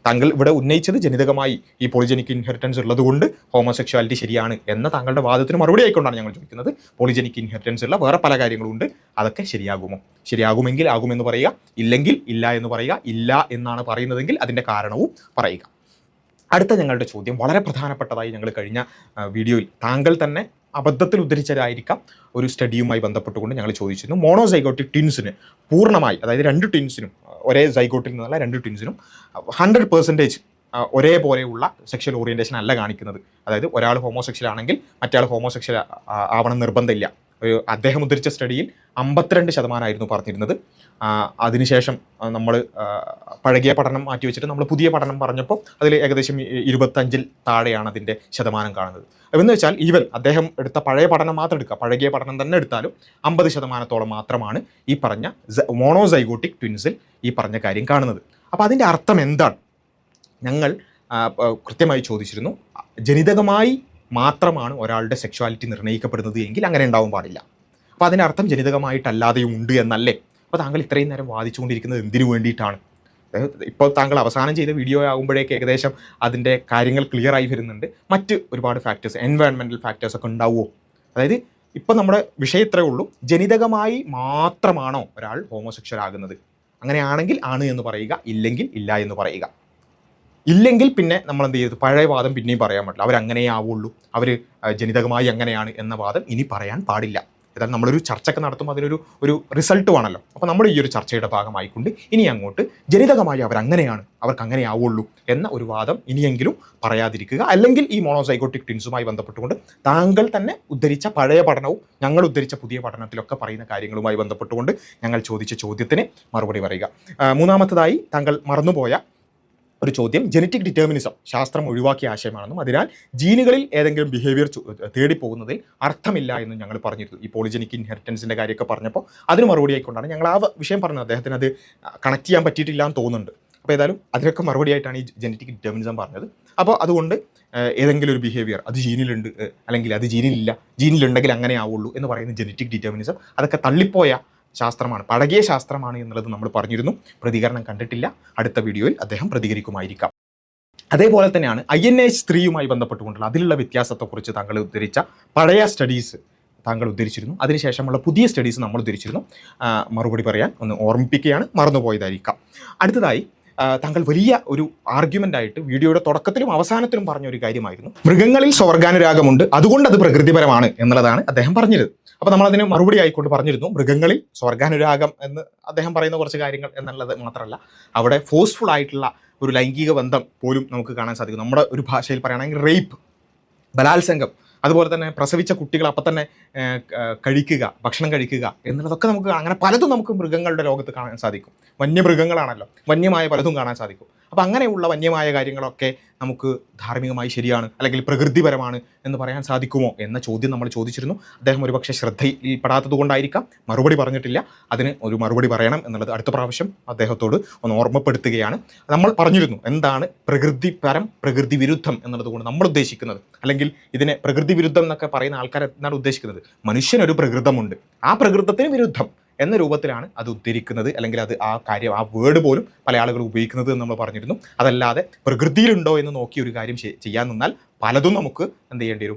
താങ്കൾ ഇവിടെ ഉന്നയിച്ചത് ജനിതകമായി ഈ പോളിജനിക് ഇൻഹെറിറ്റൻസ് ഉള്ളത് കൊണ്ട് ഹോമോസെക്ഷുവാലിറ്റി ശരിയാണ് എന്ന താങ്കളുടെ വാദത്തിന് മറുപടി ആയിക്കൊണ്ടാണ് ഞങ്ങൾ ചോദിക്കുന്നത്. പോളിജനിക് ഇൻഹെറിറ്റൻസ് ഉള്ള വേറെ പല കാര്യങ്ങളുണ്ട്, അതൊക്കെ ശരിയാകുമോ? ശരിയാകുമെങ്കിൽ ആകുമെന്ന് പറയുക, ഇല്ലെങ്കിൽ ഇല്ല എന്ന് പറയുക. ഇല്ല എന്നാണ് പറയുന്നതെങ്കിൽ അതിൻ്റെ കാരണവും പറയുക. അടുത്ത ഞങ്ങളുടെ ചോദ്യം വളരെ പ്രധാനപ്പെട്ടതായി ഞങ്ങൾ കഴിഞ്ഞ വീഡിയോയിൽ താങ്കൾ തന്നെ അബദ്ധത്തിൽ ഉദ്ധരിച്ചതായിരിക്കാം ഒരു സ്റ്റഡിയുമായി ബന്ധപ്പെട്ടുകൊണ്ട് ഞങ്ങൾ ചോദിച്ചിരുന്നു. മോണോസൈഗോട്ടിക് ട്വിൻസിന് പൂർണ്ണമായി, അതായത് 2 ട്വിൻസിനും ഒരേ സൈഗോട്ടിൽ നിന്നുള്ള 2 ട്വിൻസിനും 100% ഒരേപോലെയുള്ള സെക്ഷൽ ഓറിയൻറ്റേഷൻ അല്ല കാണിക്കുന്നത്. അതായത് ഒരാൾ ഹോമോസെക്ഷൽ ആണെങ്കിൽ മറ്റേ ആൾ ഹോമോസെക്ഷൽ ആവണം നിർബന്ധമില്ല. അദ്ദേഹം ഉദ്ധരിച്ച സ്റ്റഡിയിൽ 52% പറഞ്ഞിരുന്നത്. അതിനുശേഷം നമ്മൾ പഴകിയ പഠനം മാറ്റിവെച്ചിട്ട് നമ്മൾ പുതിയ പഠനം പറഞ്ഞപ്പോൾ അതിൽ ഏകദേശം 25-ൽ താഴെയാണ് അതിൻ്റെ ശതമാനം കാണുന്നത്. എന്ന് വെച്ചാൽ ഈവൻ അദ്ദേഹം എടുത്ത പഴയ പഠനം മാത്രം എടുക്കുക, പഴകിയ പഠനം തന്നെ എടുത്താലും 50% മാത്രമാണ് ഈ പറഞ്ഞ മോണോസൈഗോട്ടിക് ട്വിൻസിൽ ഈ പറഞ്ഞ കാര്യം കാണുന്നത്. അപ്പോൾ അതിൻ്റെ അർത്ഥം എന്താണ്? ഞങ്ങൾ കൃത്യമായി ചോദിച്ചിരുന്നു, ജനിതകമായി മാത്രമാണ് ഒരാളുടെ സെക്ഷുവാലിറ്റി നിർണ്ണയിക്കപ്പെടുന്നത് എങ്കിൽ അങ്ങനെ ഉണ്ടാവാൻ പാടില്ല. അപ്പോൾ അതിനർത്ഥം ജനിതകമായിട്ടല്ലാതെയും ഉണ്ട് എന്നല്ലേ? അപ്പോൾ താങ്കൾ ഇത്രയും നേരം വാദിച്ചുകൊണ്ടിരിക്കുന്നത് എന്തിനു വേണ്ടിയിട്ടാണ്? ഇപ്പോൾ താങ്കൾ അവസാനം ചെയ്ത വീഡിയോ ആകുമ്പോഴേക്ക് ഏകദേശം അതിൻ്റെ കാര്യങ്ങൾ ക്ലിയറായി വരുന്നുണ്ട്. മറ്റ് ഒരുപാട് ഫാക്ടേഴ്സ്, എൻവയോൺമെൻറ്റൽ ഫാക്ടേഴ്സൊക്കെ ഉണ്ടാവുമോ? അതായത് ഇപ്പോൾ നമ്മുടെ വിഷയം ഇത്രയേ ഉള്ളൂ, ജനിതകമായി മാത്രമാണോ ഒരാൾ ഹോമോസെക്ഷൽ ആകുന്നത്? അങ്ങനെയാണെങ്കിൽ ആണ് എന്ന് പറയുക, ഇല്ലെങ്കിൽ ഇല്ല എന്ന് പറയുക. ഇല്ലെങ്കിൽ പിന്നെ നമ്മൾ എന്ത് ചെയ്തു? പഴയ വാദം പിന്നെയും പറയാൻ പറ്റില്ല. അവരങ്ങനെയേ ആവുള്ളൂ, അവർ ജനിതകമായി അങ്ങനെയാണ് എന്ന വാദം ഇനി പറയാൻ പാടില്ല. ഏതായാലും നമ്മളൊരു ചർച്ചയൊക്കെ നടത്തുമ്പോൾ അതിനൊരു റിസൾട്ട് വേണമല്ലോ. അപ്പോൾ നമ്മൾ ഈ ഒരു ചർച്ചയുടെ ഭാഗമായിക്കൊണ്ട് ഇനി അങ്ങോട്ട് ജനിതകമായി അവരങ്ങനെയാണ്, അവർക്ക് അങ്ങനെ ആവുള്ളൂ എന്ന ഒരു വാദം ഇനിയെങ്കിലും പറയാതിരിക്കുക. അല്ലെങ്കിൽ ഈ മോണോസൈഗോട്ടിക് ട്വിൻസുമായി ബന്ധപ്പെട്ടുകൊണ്ട് താങ്കൾ തന്നെ ഉദ്ധരിച്ച പഴയ പഠനവും ഞങ്ങൾ ഉദ്ധരിച്ച പുതിയ പഠനത്തിലൊക്കെ പറയുന്ന കാര്യങ്ങളുമായി ബന്ധപ്പെട്ടുകൊണ്ട് ഞങ്ങൾ ചോദിച്ച ചോദ്യത്തിന് മറുപടി പറയുക. മൂന്നാമത്തതായി താങ്കൾ മറന്നുപോയ ഒരു ചോദ്യം, ജനറ്റിക് ഡിറ്റർമിനിസം ശാസ്ത്രം ഒഴിവാക്കിയ ആശയമാണെന്നും അതിനാൽ ജീനുകളിൽ ഏതെങ്കിലും ബിഹേവിയർ തേടിപ്പോകുന്നതിൽ അർത്ഥമില്ല എന്നും ഞങ്ങൾ പറഞ്ഞിരുന്നു. ഈ പോളിജനിക് ഇൻഹെറിറ്റൻസിൻ്റെ കാര്യമൊക്കെ പറഞ്ഞപ്പോൾ അതിന് മറുപടി ആയിക്കൊണ്ടാണ് ഞങ്ങൾ ആ വിഷയം പറഞ്ഞത്. അദ്ദേഹത്തിന് അത് കണക്ട് ചെയ്യാൻ പറ്റിയിട്ടില്ല എന്ന് തോന്നുന്നുണ്ട്. അപ്പോൾ ഏതായാലും അതിനൊക്കെ മറുപടിയായിട്ടാണ് ഈ ജനറ്റിക് ഡിറ്റർമിനിസം പറഞ്ഞത്. അപ്പോൾ അതുകൊണ്ട് ഏതെങ്കിലും ഒരു ബിഹേവിയർ അത് ജീനിലുണ്ട് അല്ലെങ്കിൽ അത് ജീനിലില്ല, ജീനിലുണ്ടെങ്കിൽ അങ്ങനെ ആവുള്ളൂ എന്ന് പറയുന്ന ജനറ്റിക് ഡിറ്റർമിനിസം അതൊക്കെ തള്ളിപ്പോയ ശാസ്ത്രമാണ്, പഴകിയ ശാസ്ത്രമാണ് എന്നുള്ളത് നമ്മൾ പറഞ്ഞിരുന്നു. പ്രതികരണം കണ്ടിട്ടില്ല, അടുത്ത വീഡിയോയിൽ അദ്ദേഹം പ്രതികരിക്കുമായിരിക്കാം. അതേപോലെ തന്നെയാണ് INH3യുമായി ബന്ധപ്പെട്ടുകൊണ്ടുള്ള അതിലുള്ള വ്യത്യാസത്തെക്കുറിച്ച് താങ്കൾ ഉദ്ധരിച്ച പഴയ സ്റ്റഡീസ് താങ്കൾ ഉദ്ധരിച്ചിരുന്നു. അതിനുശേഷമുള്ള പുതിയ സ്റ്റഡീസ് നമ്മൾ ഉദ്ധരിച്ചിരുന്നു. മറുപടി പറയാൻ ഒന്ന് ഓർമ്മിപ്പിക്കുകയാണ്, മറന്നുപോയതായിരിക്കാം. അടുത്തതായി താങ്കൾ വലിയ ഒരു ആർഗ്യുമെൻ്റായിട്ട് വീഡിയോയുടെ തുടക്കത്തിലും അവസാനത്തിലും പറഞ്ഞ ഒരു കാര്യമായിരുന്നു, മൃഗങ്ങളിൽ സ്വർഗാനുരാഗമുണ്ട്, അതുകൊണ്ട് അത് പ്രകൃതിപരമാണ് എന്നുള്ളതാണ് അദ്ദേഹം പറഞ്ഞത്. അപ്പോൾ നമ്മളതിന് മറുപടി ആയിക്കൊണ്ട് പറഞ്ഞിരുന്നു, മൃഗങ്ങളിൽ സ്വർഗാനുരാഗം എന്ന് അദ്ദേഹം പറയുന്ന കുറച്ച് കാര്യങ്ങൾ എന്നുള്ളത് മാത്രമല്ല, അവിടെ ഫോഴ്സ്ഫുൾ ആയിട്ടുള്ള ഒരു ലൈംഗിക ബന്ധം പോലും നമുക്ക് കാണാൻ സാധിക്കും. നമ്മുടെ ഒരു ഭാഷയിൽ പറയുകയാണെങ്കിൽ റേപ്പ്, ബലാത്സംഗം, അതുപോലെ തന്നെ പ്രസവിച്ച കുട്ടികൾ അപ്പം തന്നെ കഴിക്കുക, ഭക്ഷണം കഴിക്കുക എന്നുള്ളതൊക്കെ നമുക്ക് അങ്ങനെ പലതും നമുക്ക് മൃഗങ്ങളുടെ ലോകത്ത് കാണാൻ സാധിക്കും. വന്യമൃഗങ്ങളാണല്ലോ, വന്യമായ പലതും കാണാൻ സാധിക്കും. അപ്പോൾ അങ്ങനെയുള്ള വന്യമായ കാര്യങ്ങളൊക്കെ നമുക്ക് ധാർമ്മികമായി ശരിയാണ് അല്ലെങ്കിൽ പ്രകൃതിപരമാണ് എന്ന് പറയാൻ സാധിക്കുമോ എന്ന ചോദ്യം നമ്മൾ ചോദിച്ചിരുന്നു. അദ്ദേഹം ഒരുപക്ഷെ ശ്രദ്ധയിൽപ്പെടാത്തത് കൊണ്ടായിരിക്കാം മറുപടി പറഞ്ഞിട്ടില്ല. അതിന് ഒരു മറുപടി പറയണം എന്നുള്ളത് അടുത്ത പ്രാവശ്യം അദ്ദേഹത്തോട് ഒന്ന് ഓർമ്മപ്പെടുത്തുകയാണ്. നമ്മൾ പറഞ്ഞിരുന്നു എന്താണ് പ്രകൃതിപരം പ്രകൃതി വിരുദ്ധം എന്നുള്ളത് കൊണ്ട് നമ്മൾ ഉദ്ദേശിക്കുന്നത്, അല്ലെങ്കിൽ ഇതിനെ പ്രകൃതി വിരുദ്ധം എന്നൊക്കെ പറയുന്ന ആൾക്കാർ എന്താണ് ഉദ്ദേശിക്കുന്നത്, മനുഷ്യനൊരു പ്രകൃതമുണ്ട്, ആ പ്രകൃതത്തിന് വിരുദ്ധം എന്ന രൂപത്തിലാണ് അത് ഉദ്ധരിക്കുന്നത്, അല്ലെങ്കിൽ അത് ആ കാര്യം ആ വേർഡ് പോലും പല ആളുകൾ ഉപയോഗിക്കുന്നത് എന്ന് നമ്മൾ പറഞ്ഞിരുന്നു. അതല്ലാതെ പ്രകൃതിയിലുണ്ടോ എന്ന് നോക്കി ഒരു കാര്യം ചെയ്യാൻ നിന്നാൽ പലതും നമുക്ക് എന്ത്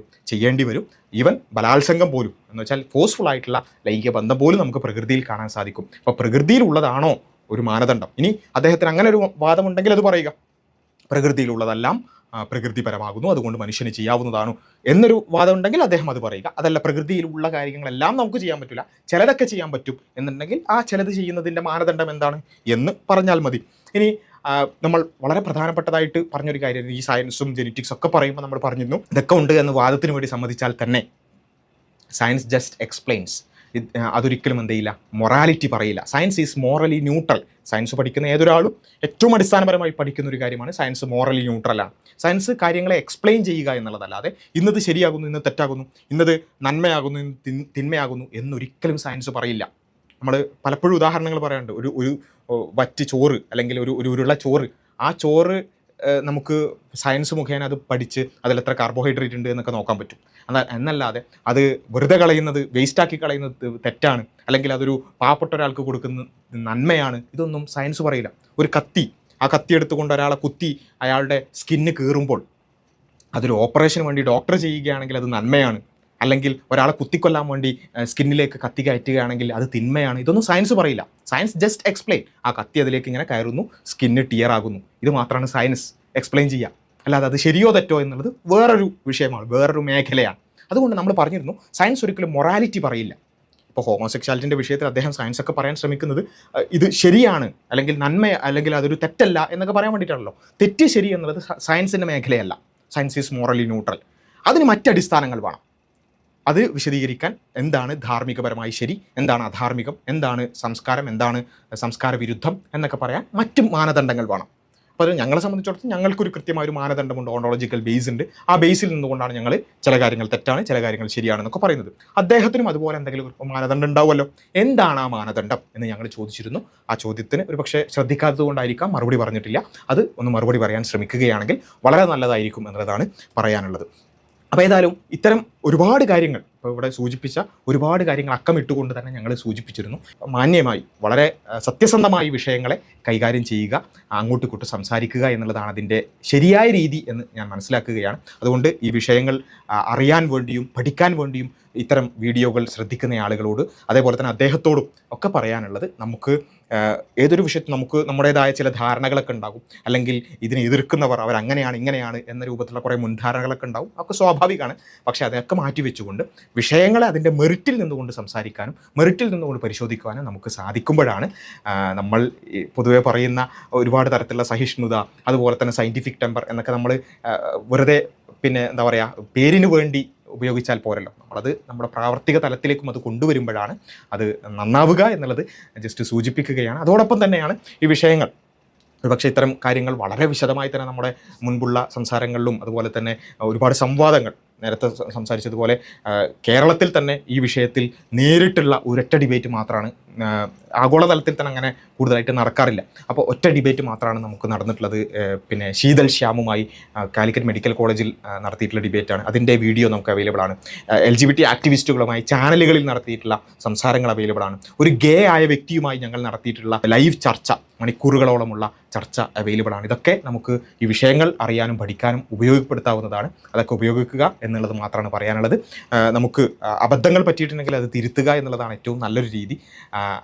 ചെയ്യേണ്ടി വരും. ഈവൻ ബലാത്സംഗം പോലും എന്ന് വെച്ചാൽ ഫോഴ്സ്ഫുൾ ആയിട്ടുള്ള ലൈംഗിക ബന്ധം പോലും നമുക്ക് പ്രകൃതിയിൽ കാണാൻ സാധിക്കും. അപ്പോൾ പ്രകൃതിയിലുള്ളതാണോ ഒരു മാനദണ്ഡം? ഇനി അദ്ദേഹത്തിന് അങ്ങനെ ഒരു വാദമുണ്ടെങ്കിൽ അത് പറയുക, പ്രകൃതിയിലുള്ളതെല്ലാം പ്രകൃതിപരമാകുന്നു, അതുകൊണ്ട് മനുഷ്യന് ചെയ്യാവുന്നതാണോ എന്നൊരു വാദം ഉണ്ടെങ്കിൽ അദ്ദേഹം അത് പറയുക. അതല്ല, പ്രകൃതിയിലുള്ള കാര്യങ്ങളെല്ലാം നമുക്ക് ചെയ്യാൻ പറ്റില്ല, ചിലതൊക്കെ ചെയ്യാൻ പറ്റും എന്നുണ്ടെങ്കിൽ ആ ചിലത് ചെയ്യുന്നതിൻ്റെ മാനദണ്ഡം എന്താണ് എന്ന് പറഞ്ഞാൽ മതി. ഇനി നമ്മൾ വളരെ പ്രധാനപ്പെട്ടതായിട്ട് പറഞ്ഞൊരു കാര്യം, ഈ സയൻസും ജെനറ്റിക്സും ഒക്കെ പറയുമ്പോൾ നമ്മൾ പറഞ്ഞിരുന്നു ഇതൊക്കെ ഉണ്ട് എന്ന് വാദത്തിന് വേണ്ടി സമ്മതിച്ചാൽ തന്നെ സയൻസ് ജസ്റ്റ് എക്സ്പ്ലെയിൻസ്, അതൊരിക്കലും എന്ത് ചെയ്യില്ല, മൊറാലിറ്റി പറയില്ല. Science is morally neutral. Science പഠിക്കുന്ന ഏതൊരാളും ഏറ്റവും അടിസ്ഥാനപരമായി പഠിക്കുന്ന ഒരു കാര്യമാണ് സയൻസ് മോറലി ന്യൂട്രലാണ്. സയൻസ് കാര്യങ്ങളെ എക്സ്പ്ലെയിൻ ചെയ്യുക എന്നുള്ളതല്ലാതെ ഇന്നത് ശരിയാകുന്നു, ഇന്ന് തെറ്റാകുന്നു, ഇന്നത് നന്മയാകുന്നു, ഇന്ന് തിന്മയാകുന്നു എന്നൊരിക്കലും സയൻസ് പറയില്ല. നമ്മൾ പലപ്പോഴും ഉദാഹരണങ്ങൾ പറയാറുണ്ട്. ഒരു വറ്റ് ചോറ് അല്ലെങ്കിൽ ഒരു ഉരുള ചോറ്, ആ ചോറ് നമുക്ക് സയൻസ് മുഖേന അത് പഠിച്ച് അതിലെത്ര കാർബോഹൈഡ്രേറ്റ് ഉണ്ട് എന്നൊക്കെ നോക്കാൻ പറ്റും. എന്നല്ലാതെ അത് വെറുതെ കളയുന്നത്, വേസ്റ്റാക്കി കളയുന്നത് തെറ്റാണ്, അല്ലെങ്കിൽ അതൊരു പാവപ്പെട്ട ഒരാൾക്ക് കൊടുക്കുന്ന നന്മയാണ്, ഇതൊന്നും സയൻസ് പറയില്ല. ഒരു കത്തി, ആ കത്തി എടുത്തുകൊണ്ട് ഒരാളെ കുത്തി അയാളുടെ സ്കിന്ന് കീറുമ്പോൾ അതൊരു ഓപ്പറേഷന് വേണ്ടി ഡോക്ടർ ചെയ്യുകയാണെങ്കിൽ അത് നന്മയാണ്, അല്ലെങ്കിൽ ഒരാളെ കുത്തിക്കൊല്ലാൻ വേണ്ടി സ്കിന്നിലേക്ക് കത്തി കയറ്റുകയാണെങ്കിൽ അത് തിന്മയാണ്. ഇതൊന്നും സയൻസ് പറയില്ല. സയൻസ് ജസ്റ്റ് എക്സ്പ്ലെയിൻ, ആ കത്തി അതിലേക്ക് ഇങ്ങനെ കയറുന്നു, സ്കിന്ന് ടിയർ ആകുന്നു, ഇത് മാത്രമാണ് സയൻസ് എക്സ്പ്ലെയിൻ ചെയ്യുക. അല്ലാതെ അത് ശരിയോ തെറ്റോ എന്നുള്ളത് വേറൊരു വിഷയമാണ്, വേറൊരു മേഖലയാണ്. അതുകൊണ്ട് നമ്മൾ പറഞ്ഞിരുന്നു സയൻസ് ഒരിക്കലും മൊറാലിറ്റി പറയില്ല. ഇപ്പോൾ ഹോമോസെക്ഷാലിറ്റിൻ്റെ വിഷയത്തിൽ അദ്ദേഹം സയൻസൊക്കെ പറയാൻ ശ്രമിക്കുന്നത് ഇത് ശരിയാണ് അല്ലെങ്കിൽ നന്മ അല്ലെങ്കിൽ അതൊരു തെറ്റല്ല എന്നൊക്കെ പറയാൻ വേണ്ടിയിട്ടാണല്ലോ. തെറ്റ് ശരി എന്നുള്ളത് സയൻസിൻ്റെ മേഖലയല്ല. Science is morally neutral. അതിന് മറ്റടിസ്ഥാനങ്ങൾ വേണം. അത് വിശദീകരിക്കാൻ എന്താണ് ധാർമ്മികപരമായി ശരി, എന്താണ് അധാർമികം, എന്താണ് സംസ്കാരം, എന്താണ് സംസ്കാര വിരുദ്ധം എന്നൊക്കെ പറയാൻ മറ്റു മാനദണ്ഡങ്ങൾ വേണം. അപ്പോൾ അത് ഞങ്ങളെ സംബന്ധിച്ചിടത്തോളം ഞങ്ങൾക്കൊരു കൃത്യമായ ഒരു മാനദണ്ഡമുണ്ട്, ഓണ്ടോളജിക്കൽ ബേസ് ഉണ്ട്. ആ ബേസിൽ നിന്നുകൊണ്ടാണ് ഞങ്ങൾ ചില കാര്യങ്ങൾ തെറ്റാണ്, ചില കാര്യങ്ങൾ ശരിയാണെന്നൊക്കെ പറയുന്നത്. അദ്ദേഹത്തിനും അതുപോലെ എന്തെങ്കിലും ഒരു മാനദണ്ഡം ഉണ്ടാവുമല്ലോ. എന്താണ് ആ മാനദണ്ഡം എന്ന് ഞങ്ങൾ ചോദിച്ചിരുന്നു. ആ ചോദ്യത്തിന് ഒരു പക്ഷേ ശ്രദ്ധിക്കാത്തത് കൊണ്ടായിരിക്കാം മറുപടി പറഞ്ഞിട്ടില്ല. അത് ഒന്ന് മറുപടി പറയാൻ ശ്രമിക്കുകയാണെങ്കിൽ വളരെ നല്ലതായിരിക്കും എന്നതാണ് പറയാനുള്ളത്. അപ്പോൾ ഏതായാലും ഇത്തരം ഒരുപാട് കാര്യങ്ങൾ ഇപ്പോൾ ഇവിടെ സൂചിപ്പിച്ച ഒരുപാട് കാര്യങ്ങൾ അക്കമിട്ടുകൊണ്ട് തന്നെ ഞങ്ങൾ സൂചിപ്പിച്ചിരുന്നു. മാന്യമായി വളരെ സത്യസന്ധമായി വിഷയങ്ങളെ കൈകാര്യം ചെയ്യുക, അങ്ങോട്ടും ഇങ്ങോട്ടും സംസാരിക്കുക എന്നുള്ളതാണ് അതിൻ്റെ ശരിയായ രീതി എന്ന് ഞാൻ മനസ്സിലാക്കുകയാണ്. അതുകൊണ്ട് ഈ വിഷയങ്ങൾ അറിയാൻ വേണ്ടിയും പഠിക്കാൻ വേണ്ടിയും ഇത്തരം വീഡിയോകൾ ശ്രദ്ധിക്കുന്ന ആളുകളോട്, അതേപോലെ തന്നെ അദ്ദേഹത്തോടും ഒക്കെ പറയാനുള്ളത്, നമുക്ക് ഏതൊരു വിഷയത്തിൽ നമുക്ക് നമ്മുടേതായ ചില ധാരണകളൊക്കെ ഉണ്ടാകും, അല്ലെങ്കിൽ ഇതിനെ എതിർക്കുന്നവർ അവരങ്ങനെയാണ് ഇങ്ങനെയാണ് എന്ന രൂപത്തിലുള്ള കുറേ മുൻധാരണകളൊക്കെ ഉണ്ടാകും. ഒക്കെ സ്വാഭാവികമാണ്. പക്ഷേ അതൊക്കെ മാറ്റിവെച്ചുകൊണ്ട് വിഷയങ്ങളെ അതിൻ്റെ മെറിറ്റിൽ നിന്നുകൊണ്ട് സംസാരിക്കാനും മെറിറ്റിൽ നിന്നുകൊണ്ട് പരിശോധിക്കുവാനും നമുക്ക് സാധിക്കുമ്പോഴാണ് നമ്മൾ പൊതുവെ പറയുന്ന ഒരുപാട് തരത്തിലുള്ള സഹിഷ്ണുത, അതുപോലെ തന്നെ സയൻറ്റിഫിക് ടെമ്പർ എന്നൊക്കെ നമ്മൾ വെറുതെ എന്താ പറയുക, പേരിന് വേണ്ടി ഉപയോഗിച്ചാൽ പോരല്ലോ. നമ്മളത് നമ്മുടെ പ്രാവർത്തിക തലത്തിലേക്കും അത് കൊണ്ടുവരുമ്പോഴാണ് അത് നന്നാവുക എന്നുള്ളത് ജസ്റ്റ് സൂചിപ്പിക്കുകയാണ്. അതോടൊപ്പം തന്നെയാണ് ഈ വിഷയങ്ങൾ ഒരുപക്ഷെ ഇത്തരം കാര്യങ്ങൾ വളരെ വിശദമായി തന്നെ നമ്മുടെ മുൻപുള്ള സംസാരങ്ങളിലും അതുപോലെ തന്നെ ഒരുപാട് സംവാദങ്ങൾ നേരത്തെ സംസാരിച്ചതുപോലെ കേരളത്തിൽ തന്നെ ഈ വിഷയത്തിൽ നേരിട്ടുള്ള ഒരൊറ്റ ഡിബേറ്റ് മാത്രമാണ് ആഗോളതലത്തിൽ തന്നെ അങ്ങനെ കൂടുതലായിട്ട് നടക്കാറില്ല. അപ്പോൾ ഒറ്റ ഡിബേറ്റ് മാത്രമാണ് നമുക്ക് നടന്നിട്ടുള്ളത്. പിന്നെ ശീതൽ ശ്യാമുമായി കാലിക്കറ്റ് മെഡിക്കൽ കോളേജിൽ നടത്തിയിട്ടുള്ള ഡിബേറ്റാണ്. അതിൻ്റെ വീഡിയോ നമുക്ക് അവൈലബിൾ ആണ്. LGBT ആക്ടിവിസ്റ്റുകളുമായി ചാനലുകളിൽ നടത്തിയിട്ടുള്ള സംസാരങ്ങൾ അവൈലബിൾ ആണ്. ഒരു ഗേ ആയ വ്യക്തിയുമായി ഞങ്ങൾ നടത്തിയിട്ടുള്ള ലൈവ് ചർച്ച, മണിക്കൂറുകളോളമുള്ള ചർച്ച അവൈലബിൾ ആണ്. ഇതൊക്കെ നമുക്ക് ഈ വിഷയങ്ങൾ അറിയാനും പഠിക്കാനും ഉപയോഗപ്പെടുത്താവുന്നതാണ്. അതൊക്കെ ഉപയോഗിക്കുക എന്നുള്ളത് മാത്രമാണ് പറയാനുള്ളത്. നമുക്ക് അബദ്ധങ്ങൾ പറ്റിയിട്ടുണ്ടെങ്കിൽ അത് തിരുത്തുക എന്നുള്ളതാണ് ഏറ്റവും നല്ലൊരു രീതി.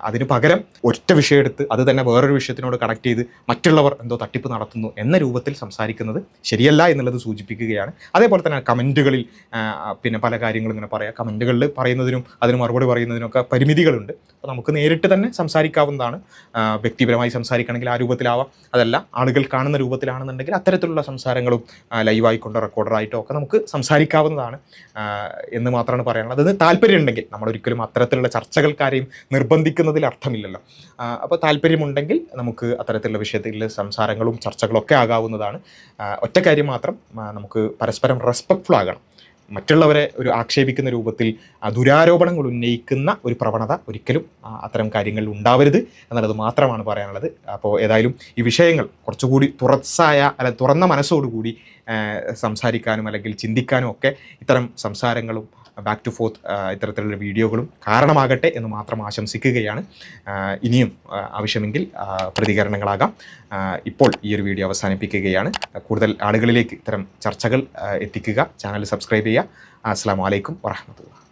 അതിന് പകരം ഒറ്റ വിഷയം എടുത്ത് അത് തന്നെ വേറൊരു വിഷയത്തിനോട് കണക്ട് ചെയ്ത് മറ്റുള്ളവർ എന്തോ തട്ടിപ്പ് നടത്തുന്നു എന്ന രൂപത്തിൽ സംസാരിക്കുന്നത് ശരിയല്ല എന്നുള്ളത് സൂചിപ്പിക്കുകയാണ്. അതേപോലെ തന്നെ കമൻറ്റുകളിൽ പിന്നെ പല കാര്യങ്ങളും ഇങ്ങനെ പറയാം. കമൻറ്റുകളിൽ പറയുന്നതിനും അതിന് മറുപടി പറയുന്നതിനൊക്കെ പരിമിതികളുണ്ട്. അപ്പോൾ നമുക്ക് നേരിട്ട് തന്നെ സംസാരിക്കാവുന്നതാണ്. വ്യക്തിപരമായി സംസാരിക്കണമെങ്കിൽ ആ രൂപത്തിലാവാം. അതല്ല, ആളുകൾ കാണുന്ന രൂപത്തിലാണെന്നുണ്ടെങ്കിൽ അത്തരത്തിലുള്ള സംസാരങ്ങളും ലൈവായിക്കൊണ്ടോ റെക്കോർഡറായിട്ടോ ഒക്കെ നമുക്ക് സംസാരിക്കാവുന്നതാണ് എന്ന് മാത്രമാണ് പറയാനുള്ളത്. അതിന് താല്പര്യമുണ്ടെങ്കിൽ, നമ്മളൊരിക്കലും അത്തരത്തിലുള്ള ചർച്ചകൾക്കാരെയും നിർബന്ധിക്കുന്നതിൽ അർത്ഥമില്ലല്ലോ. അപ്പോൾ താല്പര്യമുണ്ടെങ്കിൽ നമുക്ക് അത്തരത്തിലുള്ള വിഷയത്തിൽ സംസാരങ്ങളും ചർച്ചകളും ഒക്കെ ആകാവുന്നതാണ്. ഒറ്റ കാര്യം മാത്രം, നമുക്ക് പരസ്പരം റെസ്പെക്ട്ഫുൾ ആകണം. മറ്റുള്ളവരെ ഒരു ആക്ഷേപിക്കുന്ന രൂപത്തിൽ ദുരാരോപണങ്ങൾ ഉന്നയിക്കുന്ന ഒരു പ്രവണത ഒരിക്കലും അത്തരം കാര്യങ്ങളിൽ ഉണ്ടാവരുത് എന്നുള്ളത് മാത്രമാണ് പറയാനുള്ളത്. അപ്പോൾ ഏതായാലും ഈ വിഷയങ്ങൾ കുറച്ചുകൂടി തുറന്ന മനസ്സോടുകൂടി സംസാരിക്കാനും അല്ലെങ്കിൽ ചിന്തിക്കാനും ഒക്കെ ഇത്തരം സംസാരങ്ങളും ബാക്ക് ടു ഫോർത്ത് ഇത്തരത്തിലുള്ള വീഡിയോകളും കാരണമാകട്ടെ എന്ന് മാത്രം ആശംസിക്കുകയാണ്. ഇനിയും ആവശ്യമെങ്കിൽ പ്രതികരണങ്ങളാകാം. ഇപ്പോൾ ഈ ഒരു വീഡിയോ അവസാനിപ്പിക്കുകയാണ്. കൂടുതൽ ആളുകളിലേക്ക് ഇത്തരം ചർച്ചകൾ എത്തിക്കുക. ചാനൽ സബ്സ്ക്രൈബ് ചെയ്യുക. അസ്സലാമു അലൈക്കും വറഹ്മത്തുള്ളാഹി.